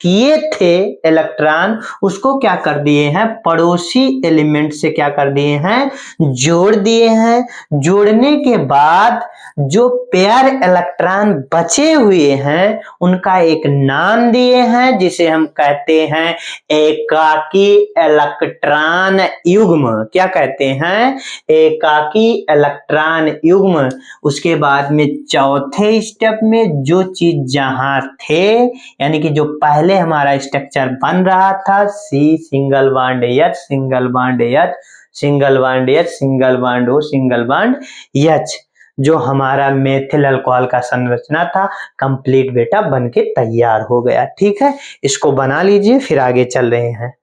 किए थे इलेक्ट्रॉन, उसको क्या कर दिए हैं, पड़ोसी एलिमेंट से क्या कर दिए हैं, जोड़ दिए हैं। जोड़ने के बाद जो पेयर इलेक्ट्रॉन बचे हुए हैं उनका एक नाम दिए हैं जिसे हम कहते हैं एकाकी इलेक्ट्रॉन युग्म। क्या कहते हैं, एकाकी इलेक्ट्रॉन युग्म। उसके बाद में चौथे स्टेप में जो चीज जहां थे, यानी कि जो पहले हमारा स्ट्रक्चर बन रहा था, C single bond H single bond H single bond H single bond O single bond H, जो हमारा मेथिल अल्कोहल का संरचना था, कंप्लीट बेटा बन के तैयार हो गया। ठीक है, इसको बना लीजिए, फिर आगे चल रहे हैं।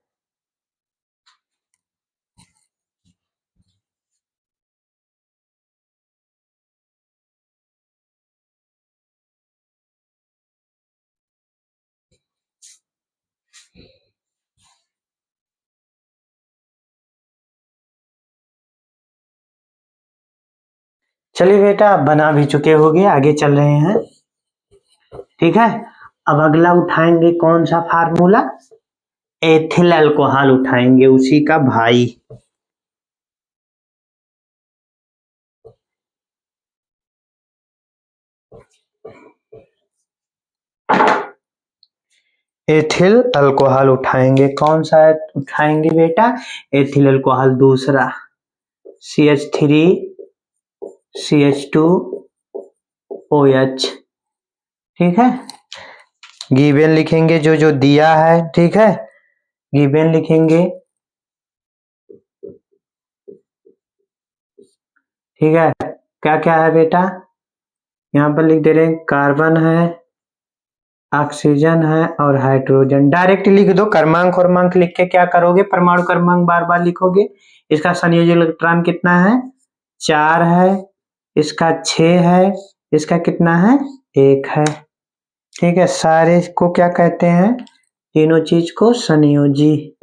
चलिए बेटा, आप बना भी चुके होंगे, आगे चल रहे हैं। ठीक है, अब अगला उठाएंगे कौन सा फार्मूला, एथिल अल्कोहल उठाएंगे, उसी का भाई। एथिल अल्कोहल उठाएंगे, कौन सा उठाएंगे बेटा, एथिल अल्कोहल दूसरा, CH3 CH2OH। ठीक है, गिवन लिखेंगे जो जो दिया है। ठीक है, गिवन लिखेंगे। ठीक है, क्या क्या है बेटा, यहाँ पर लिख दे रहे हैं, कार्बन है, ऑक्सीजन है और हाइड्रोजन। डायरेक्ट लिख दो, क्रमांक और मांक लिख के क्या करोगे, परमाणु क्रमांक बार बार लिखोगे। इसका संयोजी इलेक्ट्रॉन कितना है, 4 है, इसका 6 है, इसका कितना है, 1 है। ठीक है, सारे को क्या कहते हैं, तीनों चीज को संयोजी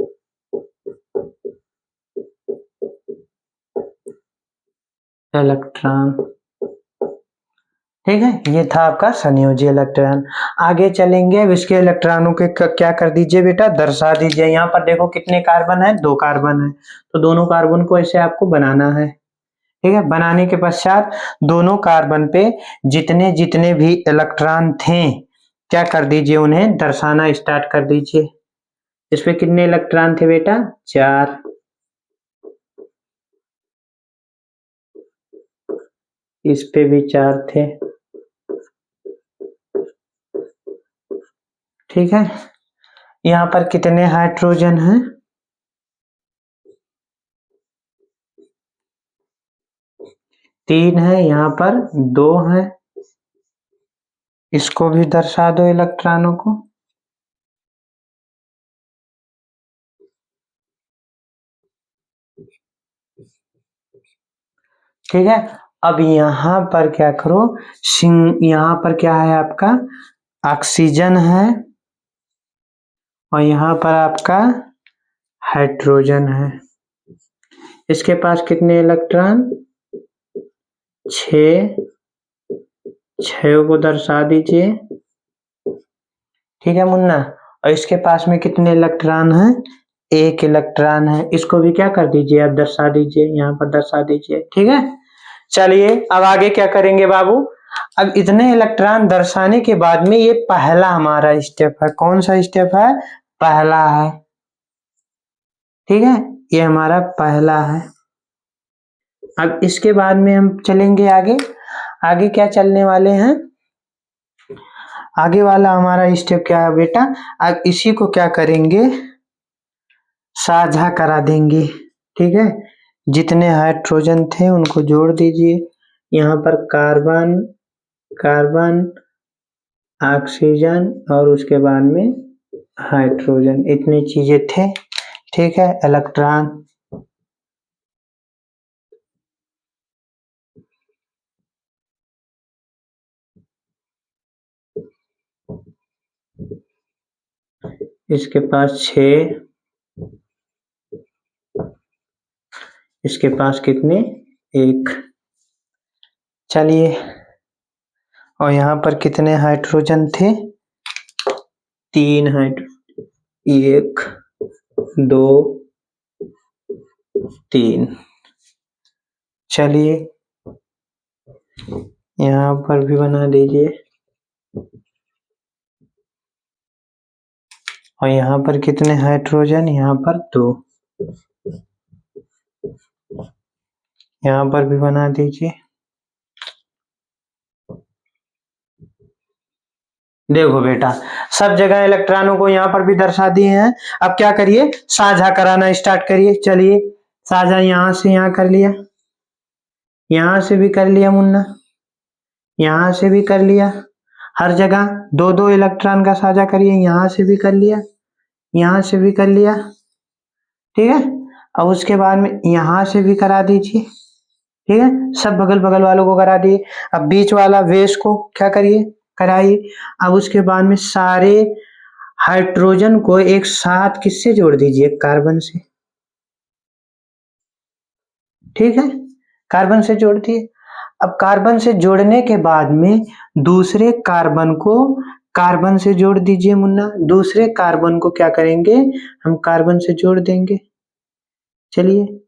इलेक्ट्रॉन। ठीक है, ये था आपका संयोजी इलेक्ट्रॉन। आगे चलेंगे, अब इसके इलेक्ट्रॉनों के क्या कर दीजिए बेटा, दर्शा दीजिए। यहाँ पर देखो कितने कार्बन है, 2 कार्बन है, तो दोनों कार्बन को ऐसे आपको बनाना है। ठीक है, बनाने के पश्चात दोनों कार्बन पे जितने जितने भी इलेक्ट्रॉन थे क्या कर दीजिए, उन्हें दर्शाना स्टार्ट कर दीजिए। इस पे कितने इलेक्ट्रॉन थे बेटा, 4। इस पे भी 4 थे। ठीक है, यहाँ पर कितने हाइड्रोजन हैं, 3 है, यहाँ पर 2 है। इसको भी दर्शा दो इलेक्ट्रॉनों को। ठीक है, अब यहाँ पर क्या करो, यहाँ पर क्या है आपका, ऑक्सीजन है और यहाँ पर आपका हाइड्रोजन है। इसके पास कितने इलेक्ट्रॉन, 6 को दर्शा दीजिए। ठीक है मुन्ना, और इसके पास में कितने इलेक्ट्रॉन हैं, 1 इलेक्ट्रॉन है। इसको भी क्या कर दीजिए, आप दर्शा दीजिए, यहाँ पर दर्शा दीजिए। ठीक है, चलिए अब आगे क्या करेंगे बाबू, अब इतने इलेक्ट्रॉन दर्शाने के बाद में ये पहला हमारा स्टेप है। कौन सा स्टेप है, पहला है। ठीक है, ये हमारा पहला है। अब इसके बाद में हम चलेंगे आगे। आगे क्या चलने वाले हैं, आगे वाला हमारा स्टेप क्या है बेटा, अब इसी को क्या करेंगे, साझा करा देंगे। ठीक है, जितने हाइड्रोजन थे उनको जोड़ दीजिए। यहाँ पर कार्बन कार्बन ऑक्सीजन और उसके बाद में हाइड्रोजन, इतनी चीजें थे। ठीक है, इलेक्ट्रॉन इसके पास 6, इसके पास कितने, 1। चलिए, और यहाँ पर कितने हाइड्रोजन थे, 3 हाइड्रोजन, 1 2 3। चलिए यहाँ पर भी बना दीजिए, और यहाँ पर कितने हाइड्रोजन, यहाँ पर 2, यहाँ पर भी बना दीजिए। देखो बेटा, सब जगह इलेक्ट्रॉनों को यहाँ पर भी दर्शा दिए हैं। अब क्या करिए, साझा कराना स्टार्ट करिए। चलिए साझा यहाँ से यहाँ कर लिया, यहाँ से भी कर लिया मुन्ना, यहाँ से भी कर लिया, हर जगह 2-2 इलेक्ट्रॉन का साझा करिए। यहाँ से भी कर लिया, यहाँ से भी कर लिया, ठीक है। अब उसके बाद में यहाँ से भी करा दीजिए, ठीक है। सब बगल बगल वालों को करा दिए। अब बीच वाला वेस को क्या करिए, कराइए। अब उसके बाद में सारे हाइड्रोजन को एक साथ किससे जोड़ दीजिए, कार्बन से, ठीक है। कार्बन से जोड़ दिए। अब कार्बन से जोड़ने के बाद में दूसरे कार्बन को कार्बन से जोड़ दीजिए मुन्ना। दूसरे कार्बन को क्या करेंगे, हम कार्बन से जोड़ देंगे। चलिए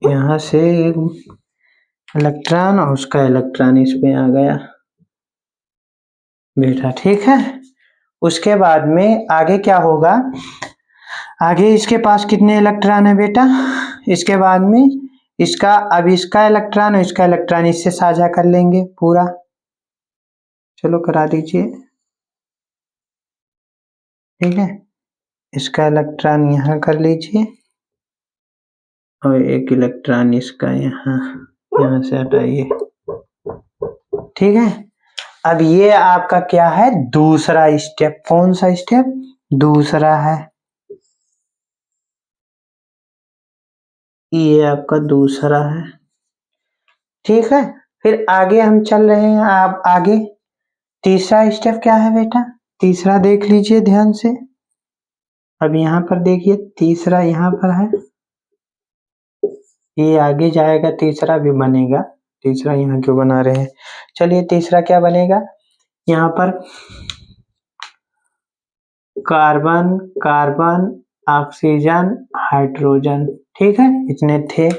यहाँ से एक इलेक्ट्रॉन और उसका इलेक्ट्रॉन इसमें आ गया बेटा, ठीक है। उसके बाद में आगे क्या होगा, आगे इसके पास कितने इलेक्ट्रॉन है बेटा, इसके बाद में इसका, अब इसका इलेक्ट्रॉन और इसका इलेक्ट्रॉन इससे साझा कर लेंगे पूरा। चलो करा दीजिए, ठीक है। इसका इलेक्ट्रॉन यहाँ कर लीजिए और एक इलेक्ट्रॉन इसका यहाँ से हटाइए, ठीक है। अब ये आपका क्या है, दूसरा स्टेप। कौन सा स्टेप, दूसरा है, ये आपका दूसरा है, ठीक है। फिर आगे हम चल रहे हैं। आप आगे तीसरा स्टेप क्या है बेटा, तीसरा देख लीजिए ध्यान से। अब यहाँ पर देखिए, तीसरा यहाँ पर है, ये आगे जाएगा, तीसरा भी बनेगा। तीसरा यहाँ क्यों बना रहे हैं, चलिए तीसरा क्या बनेगा, यहाँ पर कार्बन कार्बन ऑक्सीजन हाइड्रोजन, ठीक है। इतने थे,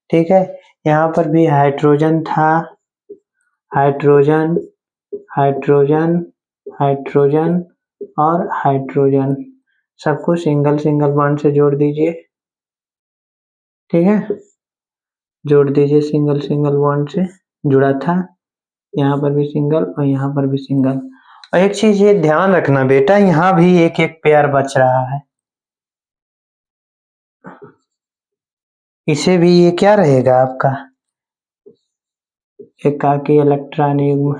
ठीक है। यहाँ पर भी हाइड्रोजन था, हाइड्रोजन हाइड्रोजन हाइड्रोजन और हाइड्रोजन, सबको सिंगल सिंगल बॉन्ड से जोड़ दीजिए, ठीक है। जोड़ दीजिए सिंगल सिंगल बॉन्ड से, जुड़ा था। यहाँ पर भी सिंगल और यहाँ पर भी सिंगल। और एक चीज ये ध्यान रखना बेटा, यहाँ भी एक एक पेयर बच रहा है, इसे भी ये क्या रहेगा आपका, एकाकी इलेक्ट्रॉन युग्म।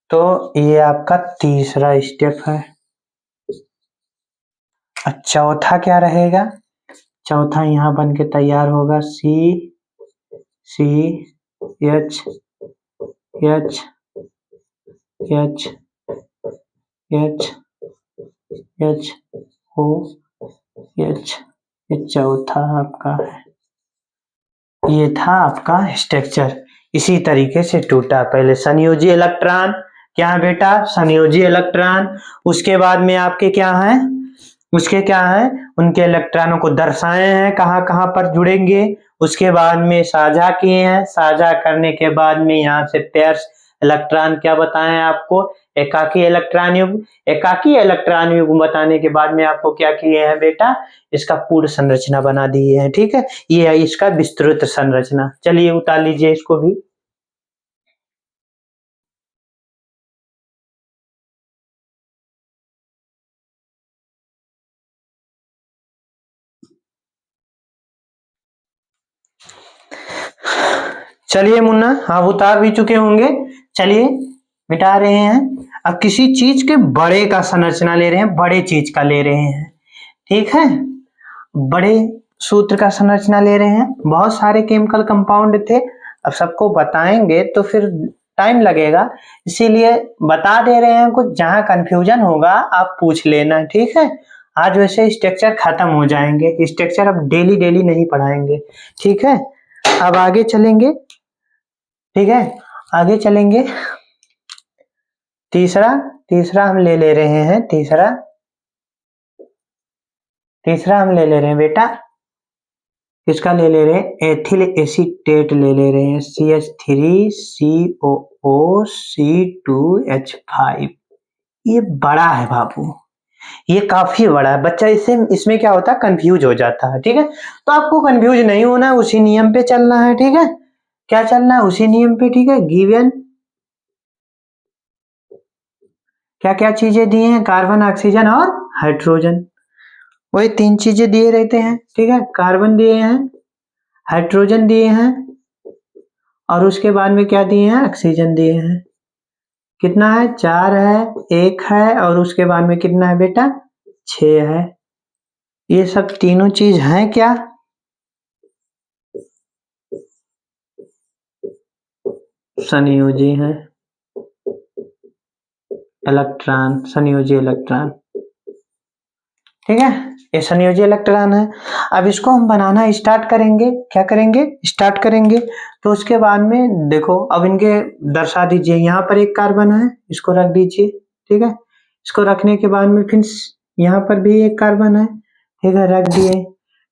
तो ये आपका तीसरा स्टेप है। चौथा क्या रहेगा, चौथा यहाँ बन के तैयार होगा, C C H H H H H O H, ये चौथा आपका है। ये था आपका स्ट्रक्चर, इसी तरीके से टूटा। पहले संयोजी इलेक्ट्रॉन, क्या है बेटा, संयोजी इलेक्ट्रॉन। उसके बाद में आपके क्या है, उसके क्या है, उनके इलेक्ट्रॉनों को दर्शाए हैं, कहाँ कहाँ पर जुड़ेंगे। उसके बाद में साझा किए हैं, साझा करने के बाद में यहाँ से पेयर्स इलेक्ट्रॉन क्या बताएं आपको, एकाकी इलेक्ट्रॉन युग्म। एकाकी इलेक्ट्रॉन युग्म बताने के बाद में आपको क्या किए हैं बेटा, इसका पूर्ण संरचना बना दिए हैं, ठीक है। ये है इसका विस्तृत संरचना। चलिए उतार लीजिए इसको भी। चलिए मुन्ना, आप उतार भी चुके होंगे। चलिए मिटा रहे हैं। अब किसी चीज के बड़े का संरचना ले रहे हैं, बड़े चीज का ले रहे हैं, ठीक है। बड़े सूत्र का संरचना ले रहे हैं। बहुत सारे केमिकल कंपाउंड थे, अब सबको बताएंगे तो फिर टाइम लगेगा, इसीलिए बता दे रहे हैं कुछ, जहाँ कंफ्यूजन होगा आप पूछ लेना, ठीक है। आज वैसे स्ट्रक्चर खत्म हो जाएंगे, स्ट्रक्चर अब डेली डेली नहीं पढ़ाएंगे, ठीक है। अब आगे चलेंगे, ठीक है, आगे चलेंगे। तीसरा तीसरा हम ले ले रहे हैं, तीसरा हम ले ले रहे हैं बेटा, किसका ले ले रहे हैं, एथिल एसीटेट ले ले रहे हैं, CH3COO, C2H5। ये बड़ा है बाबू, ये काफी बड़ा है बच्चा, इसमें क्या होता है, कंफ्यूज हो जाता है, ठीक है। तो आपको कंफ्यूज नहीं होना है, उसी नियम पे चलना है, ठीक है। क्या चलना है, उसी नियम पे, ठीक है। गिवन क्या क्या चीजें दिए हैं, कार्बन, ऑक्सीजन और हाइड्रोजन, वही 3 चीजें दिए रहते हैं, ठीक है। कार्बन दिए हैं, हाइड्रोजन दिए हैं, और उसके बाद में क्या दिए हैं, ऑक्सीजन दिए हैं। कितना है, 4 है, 1 है, और उसके बाद में कितना है बेटा, 6 है। ये सब तीनों चीज हैं क्या, संयोजी हैं, इलेक्ट्रॉन, संयोजी इलेक्ट्रॉन, ठीक है। ये संयोजी इलेक्ट्रॉन है। अब इसको हम बनाना स्टार्ट करेंगे, क्या करेंगे, स्टार्ट करेंगे। तो उसके बाद में देखो, अब इनके दर्शा दीजिए, यहाँ पर एक कार्बन है, इसको रख दीजिए, ठीक है। इसको रखने के बाद में फिर यहाँ पर भी एक कार्बन है, ठीक है, रख दिए।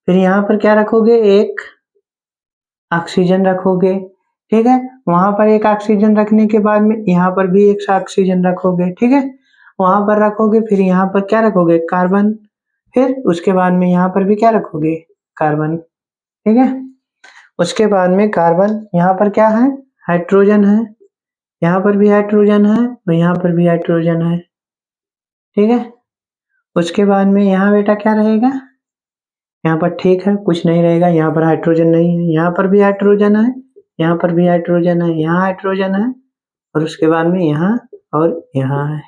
फिर यहाँ पर क्या रखोगे, एक ऑक्सीजन रखोगे, ठीक है। वहां पर एक ऑक्सीजन रखने के बाद में यहाँ पर भी एक ऑक्सीजन रखोगे, ठीक है, वहां पर रखोगे। फिर यहाँ पर क्या रखोगे, कार्बन। फिर उसके बाद में यहाँ पर भी क्या रखोगे, कार्बन, ठीक है। उसके बाद में कार्बन, यहाँ पर क्या है, हाइड्रोजन है, यहाँ पर भी हाइड्रोजन है, और यहाँ पर भी हाइड्रोजन है, ठीक है। उसके बाद में यहाँ बेटा क्या रहेगा, यहाँ पर ठीक है, कुछ नहीं रहेगा, यहाँ पर हाइड्रोजन नहीं है, यहाँ पर भी हाइड्रोजन है, यहाँ पर भी हाइड्रोजन है, यहाँ हाइड्रोजन है, और उसके बाद में यहाँ और यहाँ है।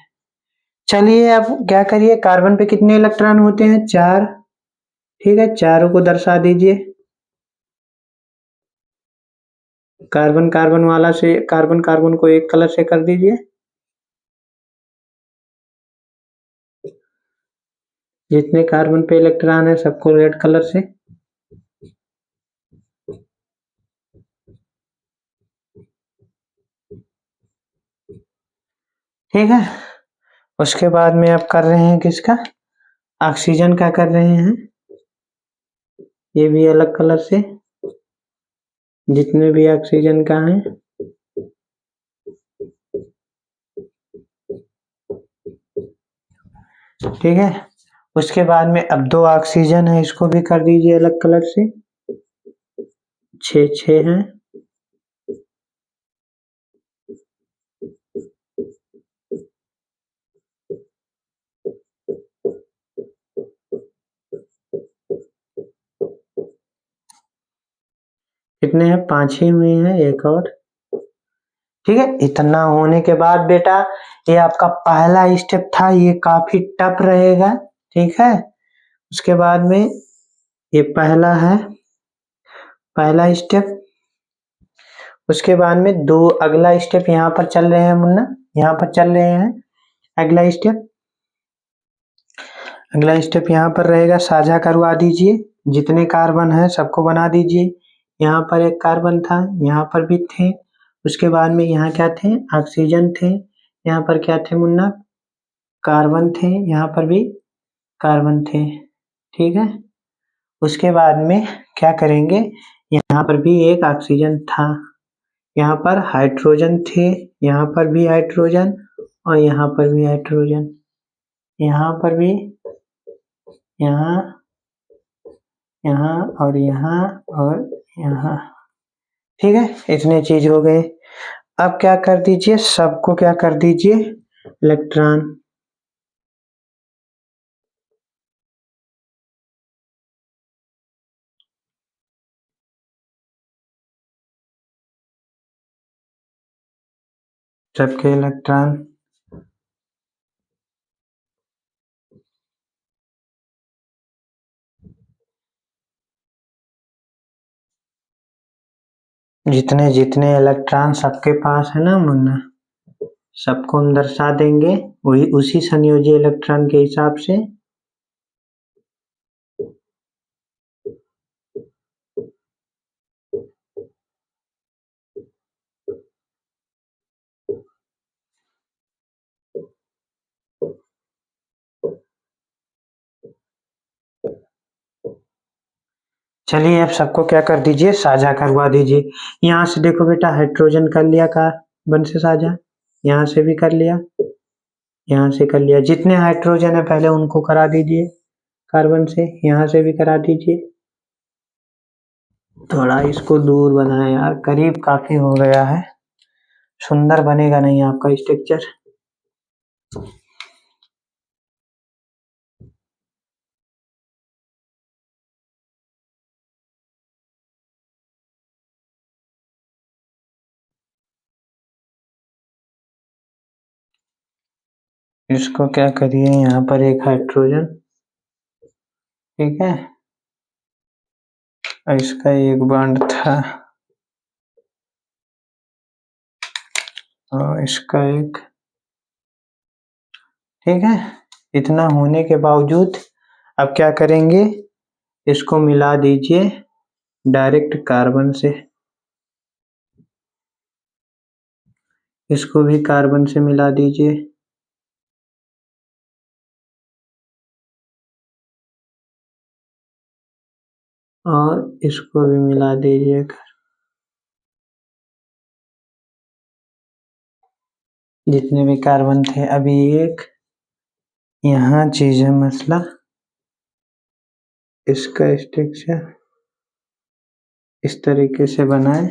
चलिए अब क्या करिए, कार्बन पे कितने इलेक्ट्रॉन होते हैं, 4, ठीक है। चारों को दर्शा दीजिए, कार्बन कार्बन वाला से, कार्बन कार्बन को एक कलर से कर दीजिए, जितने कार्बन पे इलेक्ट्रॉन है सबको रेड कलर से, ठीक है। उसके बाद में आप कर रहे हैं किसका, ऑक्सीजन का कर रहे हैं, ये भी अलग कलर से, जितने भी ऑक्सीजन का है, ठीक है। उसके बाद में अब 2 ऑक्सीजन है, इसको भी कर दीजिए अलग कलर से, 6 हैं, कितने हैं, 5 ही हुए हैं, एक और, ठीक है। इतना होने के बाद बेटा, ये आपका पहला स्टेप था, ये काफी टफ रहेगा, ठीक है। उसके बाद में ये पहला है, पहला स्टेप। उसके बाद में 2 अगला स्टेप यहाँ पर चल रहे हैं मुन्ना, यहाँ पर चल रहे हैं, अगला स्टेप, अगला स्टेप यहाँ पर रहेगा, साझा करवा दीजिए, जितने कार्बन है सबको बना दीजिए। यहाँ पर एक कार्बन था, यहाँ पर भी थे, उसके बाद में यहाँ क्या थे, ऑक्सीजन थे, यहाँ पर क्या थे मुन्ना, कार्बन थे, यहाँ पर भी कार्बन थे, ठीक है। उसके बाद में क्या करेंगे, यहाँ पर भी एक ऑक्सीजन था, यहाँ पर हाइड्रोजन थे, यहाँ पर भी हाइड्रोजन, और यहाँ पर भी हाइड्रोजन, यहाँ पर भी, यहाँ, यहाँ और यहाँ और यहाँ, ठीक है। इतने चीज हो गए। अब क्या कर दीजिए, सबको क्या कर दीजिए, इलेक्ट्रॉन, सबके इलेक्ट्रॉन, जितने जितने इलेक्ट्रॉन सबके पास है ना मुन्ना, सबको हम दर्शा देंगे वही उसी संयोजी इलेक्ट्रॉन के हिसाब से। चलिए अब सबको क्या कर दीजिए, साझा करवा दीजिए। यहाँ से देखो बेटा, हाइड्रोजन कर लिया कार्बन से साझा, यहाँ से भी कर लिया, यहाँ से कर लिया। जितने हाइड्रोजन है पहले उनको करा दीजिए कार्बन से, यहाँ से भी करा दीजिए। थोड़ा इसको दूर बनाए यार, करीब काफी हो गया है, सुंदर बनेगा नहीं आपका स्ट्रक्चर। इसको क्या करिए, यहाँ पर एक हाइड्रोजन, ठीक है, और इसका एक बॉन्ड था और इसका एक, ठीक है। इतना होने के बावजूद अब क्या करेंगे, इसको मिला दीजिए डायरेक्ट कार्बन से, इसको भी कार्बन से मिला दीजिए, और इसको भी मिला दीजिए। जितने भी कार्बन थे, अभी एक यहाँ चीज है मसला, इसका स्ट्रक्चर इस तरीके से बनाए,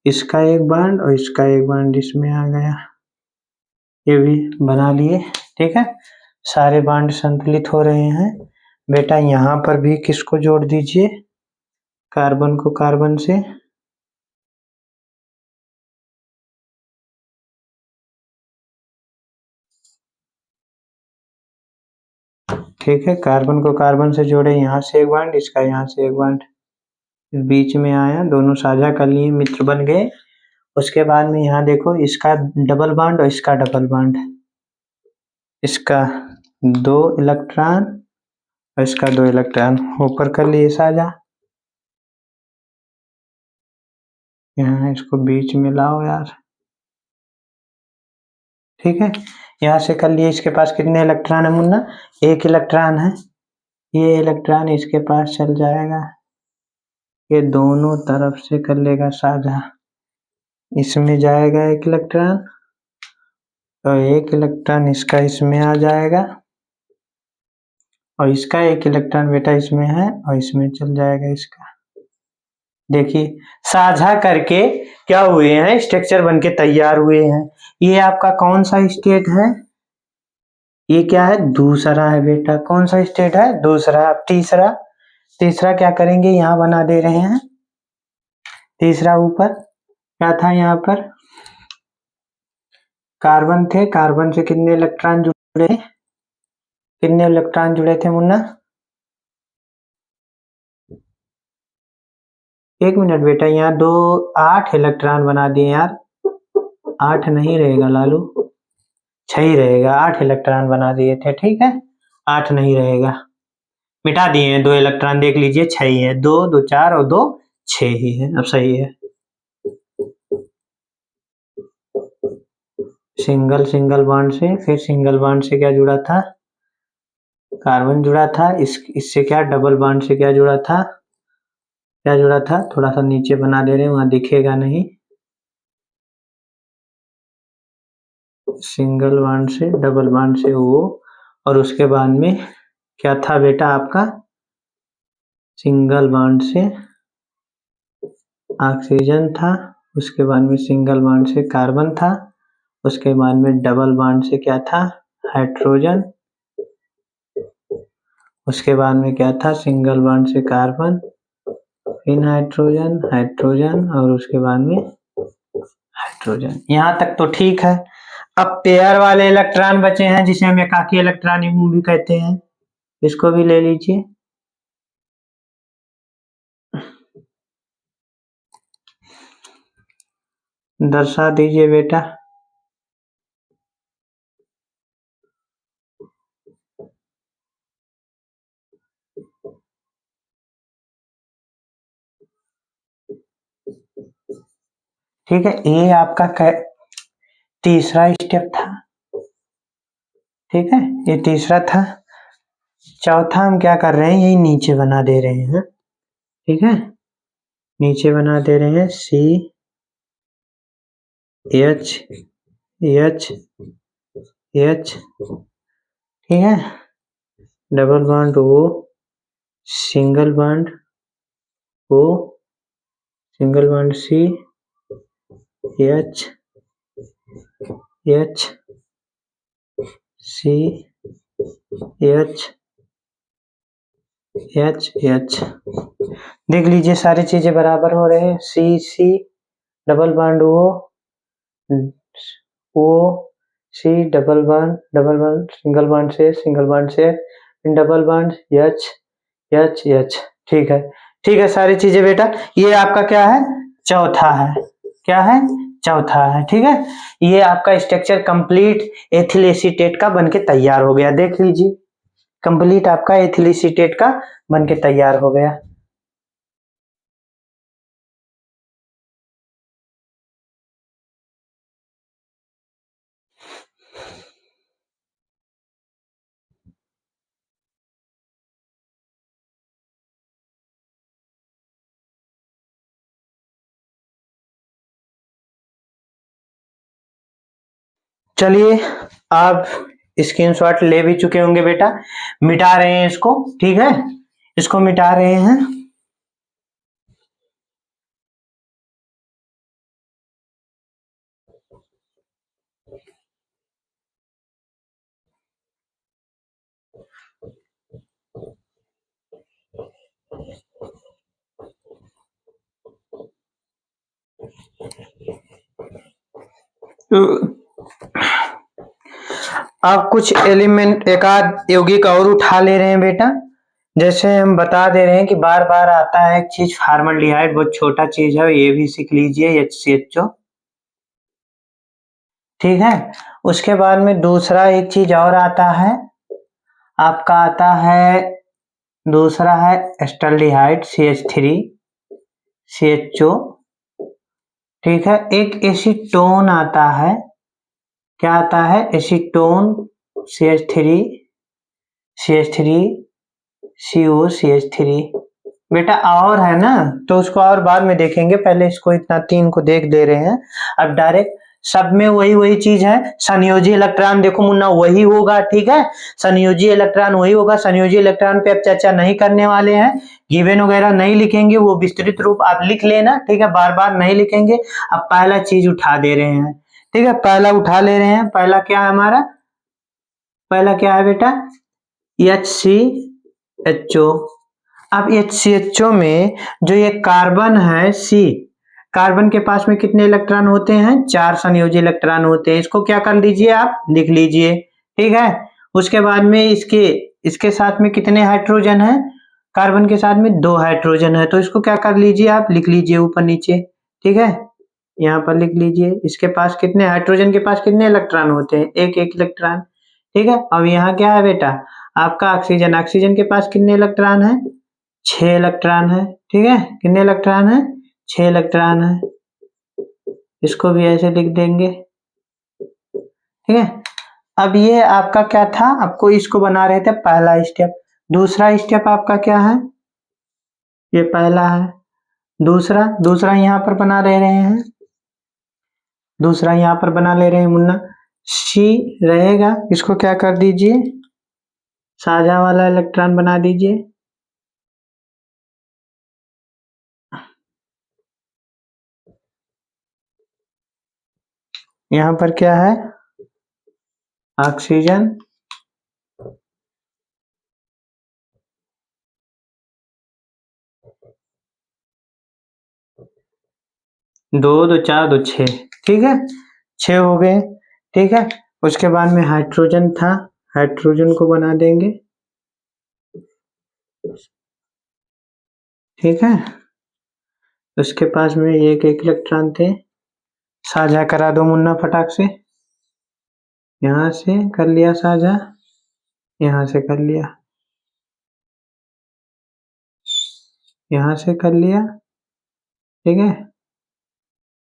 इसका एक बॉन्ड और इसका एक बॉन्ड इसमें आ गया, ये भी बना लिए, ठीक है। सारे बॉन्ड संतुलित हो रहे हैं। बेटा यहाँ पर भी किसको जोड़ दीजिए, कार्बन को कार्बन से, ठीक है। कार्बन को कार्बन से जोड़े, यहाँ से एक बॉन्ड, इसका यहाँ से एक बॉन्ड बीच में आया, दोनों साझा कर लिए, मित्र बन गए। उसके बाद में यहाँ देखो, इसका डबल बॉन्ड और इसका डबल बॉन्ड, इसका 2 इलेक्ट्रॉन और इसका 2 इलेक्ट्रॉन ऊपर कर लिए साझा। यहाँ इसको बीच में लाओ यार, ठीक है। यहाँ से कर लिए, इसके पास कितने इलेक्ट्रॉन है मुन्ना, एक इलेक्ट्रॉन है, ये इलेक्ट्रॉन इसके पास चल जाएगा, ये दोनों तरफ से कर लेगा साझा, इसमें जाएगा एक इलेक्ट्रॉन और एक इलेक्ट्रॉन इसका इसमें आ जाएगा, और इसका एक इलेक्ट्रॉन बेटा इसमें है और इसमें चल जाएगा इसका। देखिए साझा करके क्या हुए हैं, स्ट्रक्चर बनके तैयार हुए हैं। ये आपका कौन सा स्टेट है, ये क्या है, दूसरा है बेटा। कौन सा स्टेट है, दूसरा। अब तीसरा, तीसरा क्या करेंगे, यहाँ बना दे रहे हैं तीसरा। ऊपर क्या था, यहाँ पर कार्बन थे, कार्बन से कितने इलेक्ट्रॉन जुड़े, कितने इलेक्ट्रॉन जुड़े थे मुन्ना, एक मिनट बेटा, यहाँ 2 8 इलेक्ट्रॉन बना दिए यार, 8 नहीं रहेगा लालू, 6 ही रहेगा, 8 इलेक्ट्रॉन बना दिए थे, ठीक है, 8 नहीं रहेगा, मिटा दिए हैं 2 इलेक्ट्रॉन, देख लीजिए 6 ही है, 2 2 4 और 2 6 ही है। अब सही है। सिंगल सिंगल बॉन्ड से, फिर सिंगल बॉन्ड से क्या जुड़ा था, कार्बन जुड़ा था, इससे क्या डबल बॉन्ड से क्या जुड़ा था, क्या जुड़ा था, थोड़ा सा नीचे बना दे रहे हैं, वहां दिखेगा नहीं, सिंगल बॉन्ड से डबल बॉन्ड से वो, और उसके बाद में क्या था बेटा आपका, सिंगल बॉन्ड से ऑक्सीजन था, उसके बाद में सिंगल बॉन्ड से कार्बन था, उसके बाद में डबल बॉन्ड से क्या था, हाइड्रोजन, उसके बाद में क्या था, सिंगल बॉन्ड से कार्बन, फिर हाइड्रोजन, हाइड्रोजन, और उसके बाद में हाइड्रोजन। यहाँ तक तो ठीक है। अब पेयर वाले इलेक्ट्रॉन बचे हैं, जिसे हम एकाकी इलेक्ट्रॉन युग्म भी कहते हैं, इसको भी ले लीजिए। दर्शा दीजिए बेटा। ठीक है, ये आपका तीसरा स्टेप था। ठीक है, ये तीसरा था। चौथा हम क्या कर रहे हैं, यही नीचे बना दे रहे हैं। ठीक है, नीचे बना दे रहे हैं सी एच एच एच। ठीक है, double bond O, single bond O, single bond C, H H C H H H. देख लीजिए सारी चीजें बराबर हो रहे हैं। C C, double bond O C, double bond single bond से, सिंगल बॉन्ड से, double bond H H H. ठीक है, ठीक है सारी चीजें बेटा। ये आपका क्या है, चौथा है। क्या है, चौथा है। ठीक है, ये आपका स्ट्रक्चर कंप्लीट एथिल एसीटेट का बनके तैयार हो गया। देख लीजिए, कंप्लीट आपका एथिल एसीटेट का बनके तैयार हो गया। चलिए, आप स्क्रीनशॉट ले भी चुके होंगे बेटा। मिटा रहे हैं इसको। ठीक है, इसको मिटा रहे हैं। आप कुछ एलिमेंट एक आध यौगिक और उठा ले रहे हैं बेटा। जैसे हम बता दे रहे हैं कि बार बार आता है एक चीज फॉर्मल्डिहाइड, बहुत छोटा चीज है, ये भी सीख लीजिए, HCHO। ठीक है, उसके बाद में दूसरा एक चीज और आता है, आपका आता है दूसरा है एस्टल्डिहाइड, CH3 CHO। ठीक है, एक एसीटोन आता है। क्या आता है, एसीटोन, CH3 CH3 बेटा। और है ना, तो उसको और बाद में देखेंगे, पहले इसको इतना तीन को देख दे रहे हैं। अब डायरेक्ट सब में वही वही चीज है। संयोजी इलेक्ट्रॉन देखो मुन्ना, वही होगा। ठीक है, संयोजी इलेक्ट्रॉन वही होगा। संयोजी इलेक्ट्रॉन पे अब चर्चा नहीं करने वाले हैं, गिवन वगैरह नहीं लिखेंगे, वो विस्तृत रूप आप लिख लेना। ठीक है, बार बार नहीं लिखेंगे। अब पहला चीज उठा दे रहे हैं। ठीक है, पहला उठा ले रहे हैं। पहला क्या है हमारा, पहला क्या है बेटा, HCHO। अब HCHO में जो ये कार्बन है C, कार्बन के पास में कितने इलेक्ट्रॉन होते हैं, 4 संयोजी इलेक्ट्रॉन होते हैं। इसको क्या कर लीजिए, आप लिख लीजिए। ठीक है, उसके बाद में इसके साथ में कितने हाइड्रोजन है, कार्बन के साथ में 2 हाइड्रोजन है, तो इसको क्या कर लीजिए, आप लिख लीजिए ऊपर नीचे। ठीक है, यहाँ पर लिख लीजिए, इसके पास कितने, हाइड्रोजन के पास कितने इलेक्ट्रॉन होते हैं, एक एक इलेक्ट्रॉन। ठीक है, अब यहाँ क्या है बेटा, आपका ऑक्सीजन, ऑक्सीजन के पास कितने इलेक्ट्रॉन है, 6 इलेक्ट्रॉन है। ठीक है, कितने इलेक्ट्रॉन है, 6 इलेक्ट्रॉन है। इसको भी ऐसे लिख देंगे। ठीक है, अब ये आपका क्या था, आपको इसको बना रहे थे पहला स्टेप। दूसरा स्टेप आपका क्या है, ये पहला है। दूसरा दूसरा यहाँ पर बना ले रहे हैं, दूसरा यहाँ पर बना ले रहे हैं मुन्ना। C रहेगा, इसको क्या कर दीजिए, साझा वाला इलेक्ट्रॉन बना दीजिए। यहाँ पर क्या है, ऑक्सीजन, दो दो चार दो 6। ठीक है, 6 हो गए। ठीक है, उसके बाद में हाइड्रोजन था, हाइड्रोजन को बना देंगे। ठीक है, उसके पास में एक एक इलेक्ट्रॉन थे, साझा करा दो मुन्ना फटाक से। यहाँ से कर लिया साझा, यहाँ से कर लिया, यहाँ से कर लिया, ठीक है।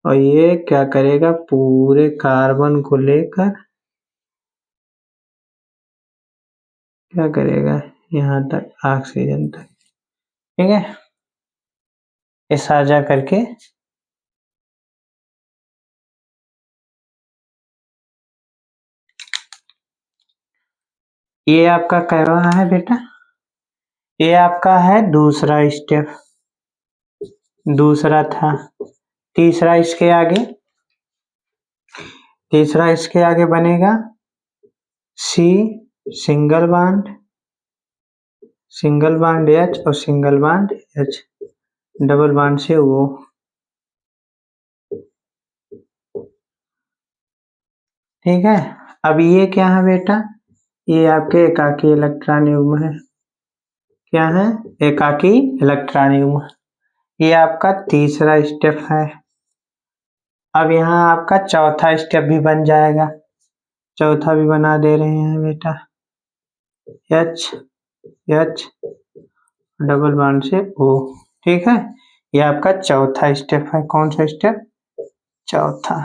और ये क्या करेगा, पूरे कार्बन को लेकर क्या करेगा, यहाँ तक ऑक्सीजन तक, ठीक है। ये साझा करके ये आपका कह रहा है बेटा, ये आपका है दूसरा स्टेप, दूसरा था। तीसरा इसके आगे, तीसरा इसके आगे बनेगा C single bond, single bond H और single bond H, double bond से O, ठीक है। अब ये क्या है बेटा, ये आपके एकाकी इलेक्ट्रॉन युग्म है। क्या है, एकाकी इलेक्ट्रॉन युग्म। ये आपका तीसरा स्टेप है। अब यहाँ आपका चौथा स्टेप भी बन जाएगा, चौथा भी बना दे रहे हैं बेटा, H H डबल बॉन्ड से O, ठीक है। ये आपका चौथा स्टेप है। कौन सा स्टेप, चौथा।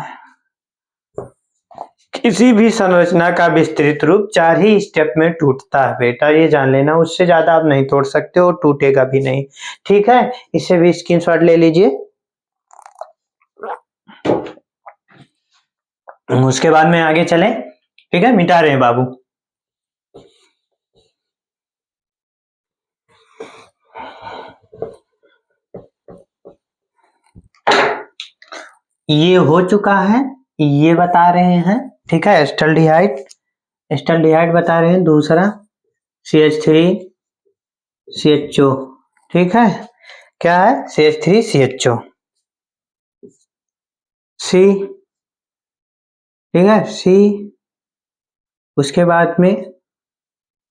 किसी भी संरचना का विस्तृत रूप 4 ही स्टेप में टूटता है बेटा, ये जान लेना, उससे ज्यादा आप नहीं तोड़ सकते और टूटेगा भी नहीं, ठीक है। इसे भी स्क्रीनशॉट ले लीजिए। उसके बाद में आगे चलें, ठीक है। मिटा रहे हैं बाबू। ये हो चुका है, ये बता रहे हैं, ठीक है। एस्टल्डिहाइड, एस्टल्डिहाइड बता रहे हैं। दूसरा CH3 CHO, ठीक है। क्या है, CH3 CHO, C, ठीक है, C। उसके बाद में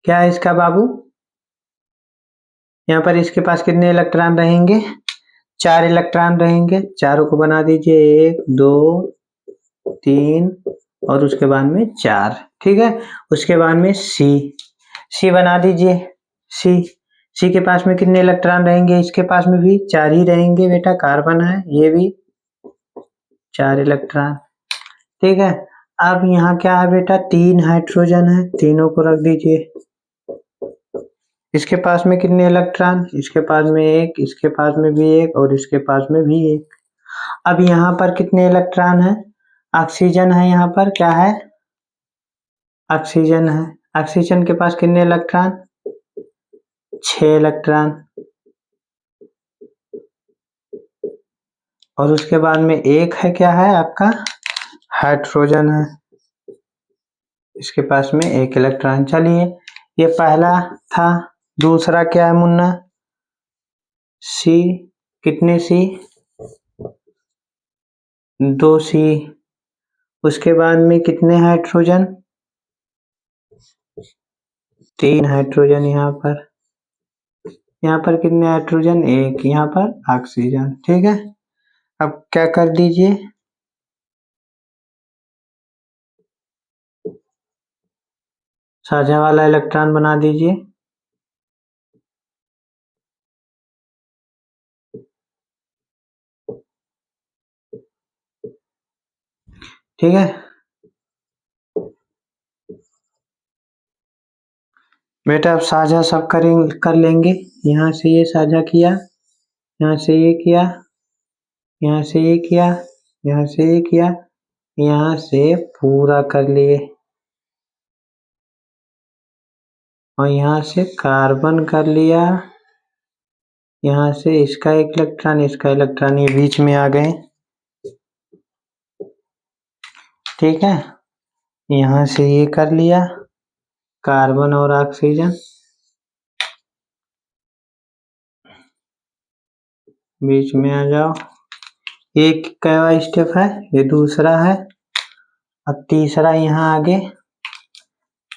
क्या है इसका बाबू, यहाँ पर इसके पास कितने इलेक्ट्रॉन रहेंगे, 4 इलेक्ट्रॉन रहेंगे। चारों को बना दीजिए, 1 2 3 और उसके बाद में 4, ठीक है। उसके बाद में C बना दीजिए। C के पास में कितने इलेक्ट्रॉन रहेंगे, इसके पास में भी 4 ही रहेंगे बेटा, कार्बन है, ये भी 4 इलेक्ट्रॉन, ठीक है। अब यहाँ क्या है बेटा, 3 हाइड्रोजन है, तीनों को रख दीजिए। इसके पास में कितने इलेक्ट्रॉन, इसके पास में 1, इसके पास में भी 1 और इसके पास में भी 1। अब यहाँ पर कितने इलेक्ट्रॉन है, ऑक्सीजन है, यहाँ पर क्या है, ऑक्सीजन है। ऑक्सीजन के पास कितने इलेक्ट्रॉन, 6 इलेक्ट्रॉन। और उसके बाद में एक है, क्या है आपका, हाइड्रोजन है, इसके पास में 1 इलेक्ट्रॉन। चलिए, ये पहला था। दूसरा क्या है मुन्ना, C, कितने C, 2 C। उसके बाद में कितने हाइड्रोजन, 3 हाइड्रोजन। यहाँ पर कितने हाइड्रोजन, 1। यहाँ पर ऑक्सीजन, ठीक है। अब क्या कर दीजिए, साझा वाला इलेक्ट्रॉन बना दीजिए, ठीक है बेटा। अब साझा सब कर लेंगे। यहाँ से ये साझा किया, यहाँ से ये किया, यहाँ से ये किया, यहाँ से ये किया, यहाँ से पूरा कर लिए, और यहाँ से कार्बन कर लिया। यहाँ से इसका 1 इलेक्ट्रॉन, इसका इलेक्ट्रॉन, ये बीच में आ गए, ठीक है। यहाँ से ये कर लिया, कार्बन और ऑक्सीजन, बीच में आ जाओ। एक क्या स्टेप है, ये दूसरा है। अब तीसरा यहाँ आगे,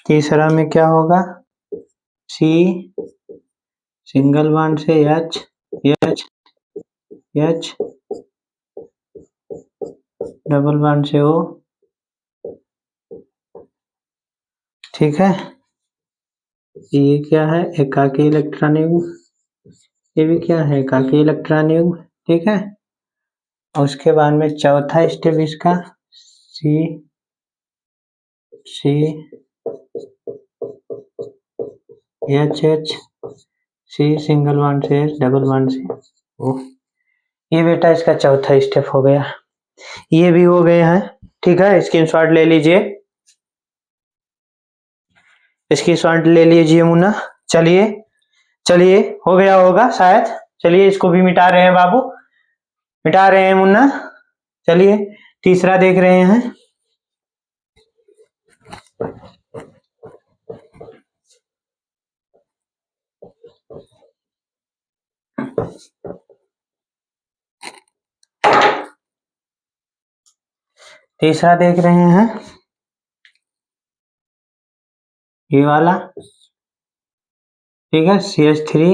तीसरा में क्या होगा, C सिंगल बॉन्ड से H H H double bond से O, ठीक है। ये क्या है, एकाकी इलेक्ट्रॉन युग्म, ये भी क्या है, एकाकी इलेक्ट्रॉन युग्म, ठीक है। और उसके बाद में चौथा स्टेप इसका C H C single bond से H, डबल बॉन्ड से O। ये बेटा इसका चौथा स्टेप हो गया, ये भी हो गए हैं, ठीक है। स्क्रीनशॉट ले लीजिए, स्क्रीनशॉट ले लीजिए मुन्ना। चलिए चलिए, हो गया होगा शायद। चलिए इसको भी मिटा रहे हैं बाबू, मिटा रहे हैं मुन्ना। चलिए तीसरा देख रहे हैं। तीसरा देख रहे हैं, ये वाला, ठीक है। CH3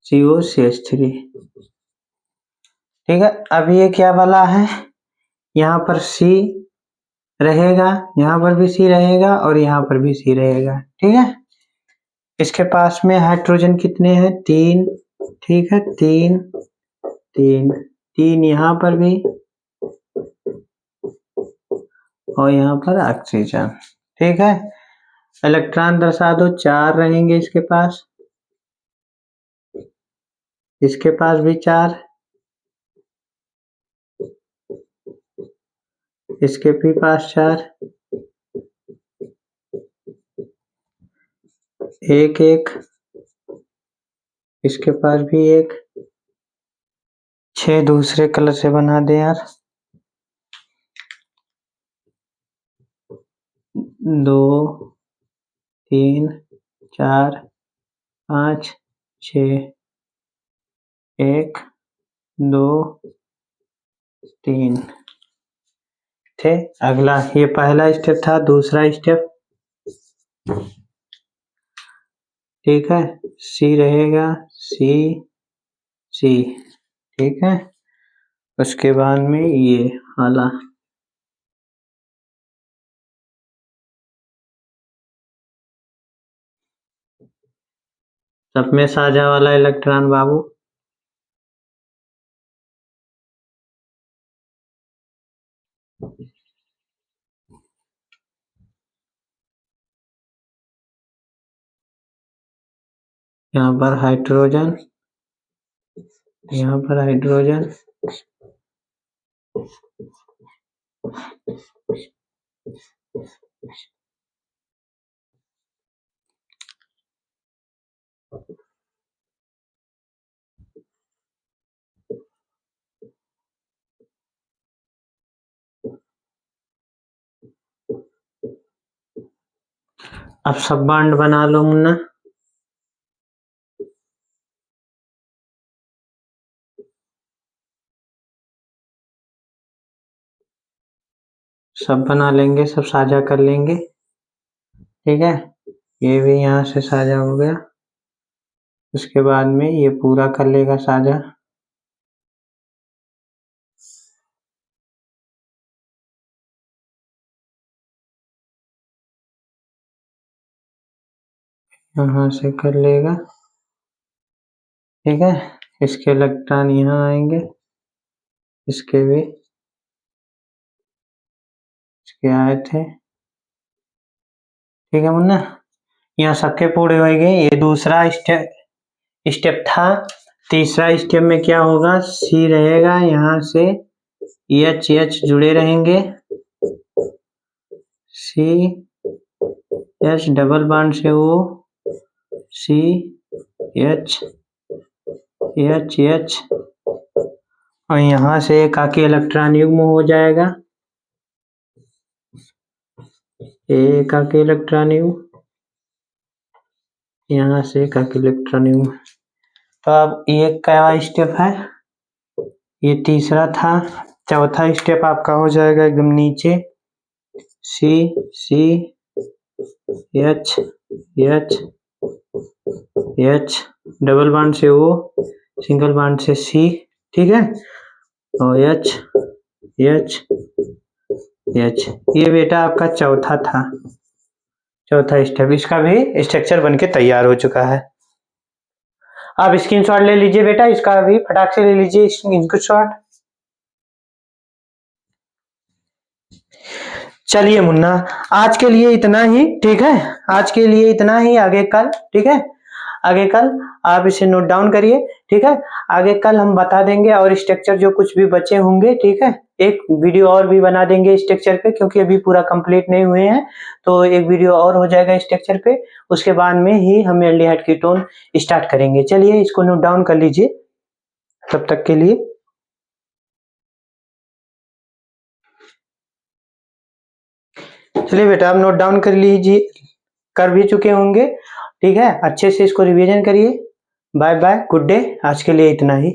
CO CH3, ठीक है। अब ये क्या वाला है, यहाँ पर C रहेगा, यहाँ पर भी C रहेगा और यहाँ पर भी C रहेगा, ठीक है। इसके पास में हाइड्रोजन कितने हैं, 3, ठीक है। 3 3 3 यहाँ पर भी और यहाँ पर ऑक्सीजन, ठीक है। इलेक्ट्रॉन दर्शा दो, 4 रहेंगे इसके पास, इसके पास भी 4, इसके भी पास 4, 1 1, इसके पास भी 1, 6 दूसरे कलर से बना दे यार, 2 3 4 5 6, 1 2 3, थे। अगला ये पहला स्टेप था, दूसरा स्टेप, ठीक है। C रहेगा, C ठीक है। उसके बाद में ये वाला, सब में साझा वाला इलेक्ट्रॉन बाबू, यहाँ पर हाइड्रोजन, यहाँ पर हाइड्रोजन, अब सब बॉन्ड बना लो मुन्ना। सब बना लेंगे, सब साझा कर लेंगे, ठीक है। ये भी यहाँ से साझा हो गया, उसके बाद में ये पूरा कर लेगा साझा, यहाँ से कर लेगा, ठीक है। इसके इलेक्ट्रॉन यहाँ आएंगे, इसके भी, इसके आए थे, ठीक है मुन्ना। यहाँ सबके पूरे हो गए। ये दूसरा स्टेप था। तीसरा स्टेप में क्या होगा, C रहेगा, यहाँ से H जुड़े रहेंगे, C H डबल बॉन्ड से O, C H और यहाँ से एकाकी इलेक्ट्रॉन युग्म हो जाएगा, एकाकी इलेक्ट्रॉन युग्म, यहाँ से एकाकी इलेक्ट्रॉन युग्म। तो अब ये क्या स्टेप है, ये तीसरा था। चौथा स्टेप आपका हो जाएगा एकदम नीचे, C H डबल बॉन्ड से O, सिंगल बॉन्ड से C, ठीक है। और H एच एच, ये बेटा आपका चौथा था, चौथा स्टेप। इसका भी स्ट्रक्चर बनके तैयार हो चुका है। आप स्क्रीनशॉट ले लीजिए बेटा, इसका भी फटाक से ले लीजिए स्क्रीनशॉट। चलिए मुन्ना, आज के लिए इतना ही, ठीक है, आज के लिए इतना ही। आगे कल, ठीक है, आगे कल आप इसे नोट डाउन करिए, ठीक है। आगे कल हम बता देंगे और स्ट्रक्चर जो कुछ भी बचे होंगे, ठीक है, एक वीडियो और भी बना देंगे स्ट्रक्चर पे, क्योंकि अभी पूरा कंप्लीट नहीं हुए हैं, तो एक वीडियो और हो जाएगा स्ट्रक्चर पे। उसके बाद में ही हम एल्डिहाइड कीटोन स्टार्ट करेंगे। चलिए इसको नोट डाउन कर लीजिए तब तक के लिए। चलिए बेटा, आप नोट डाउन कर लीजिए, कर भी चुके होंगे, ठीक है। अच्छे से इसको रिवीजन करिए। Bye bye, good day. आज के लिए इतना ही।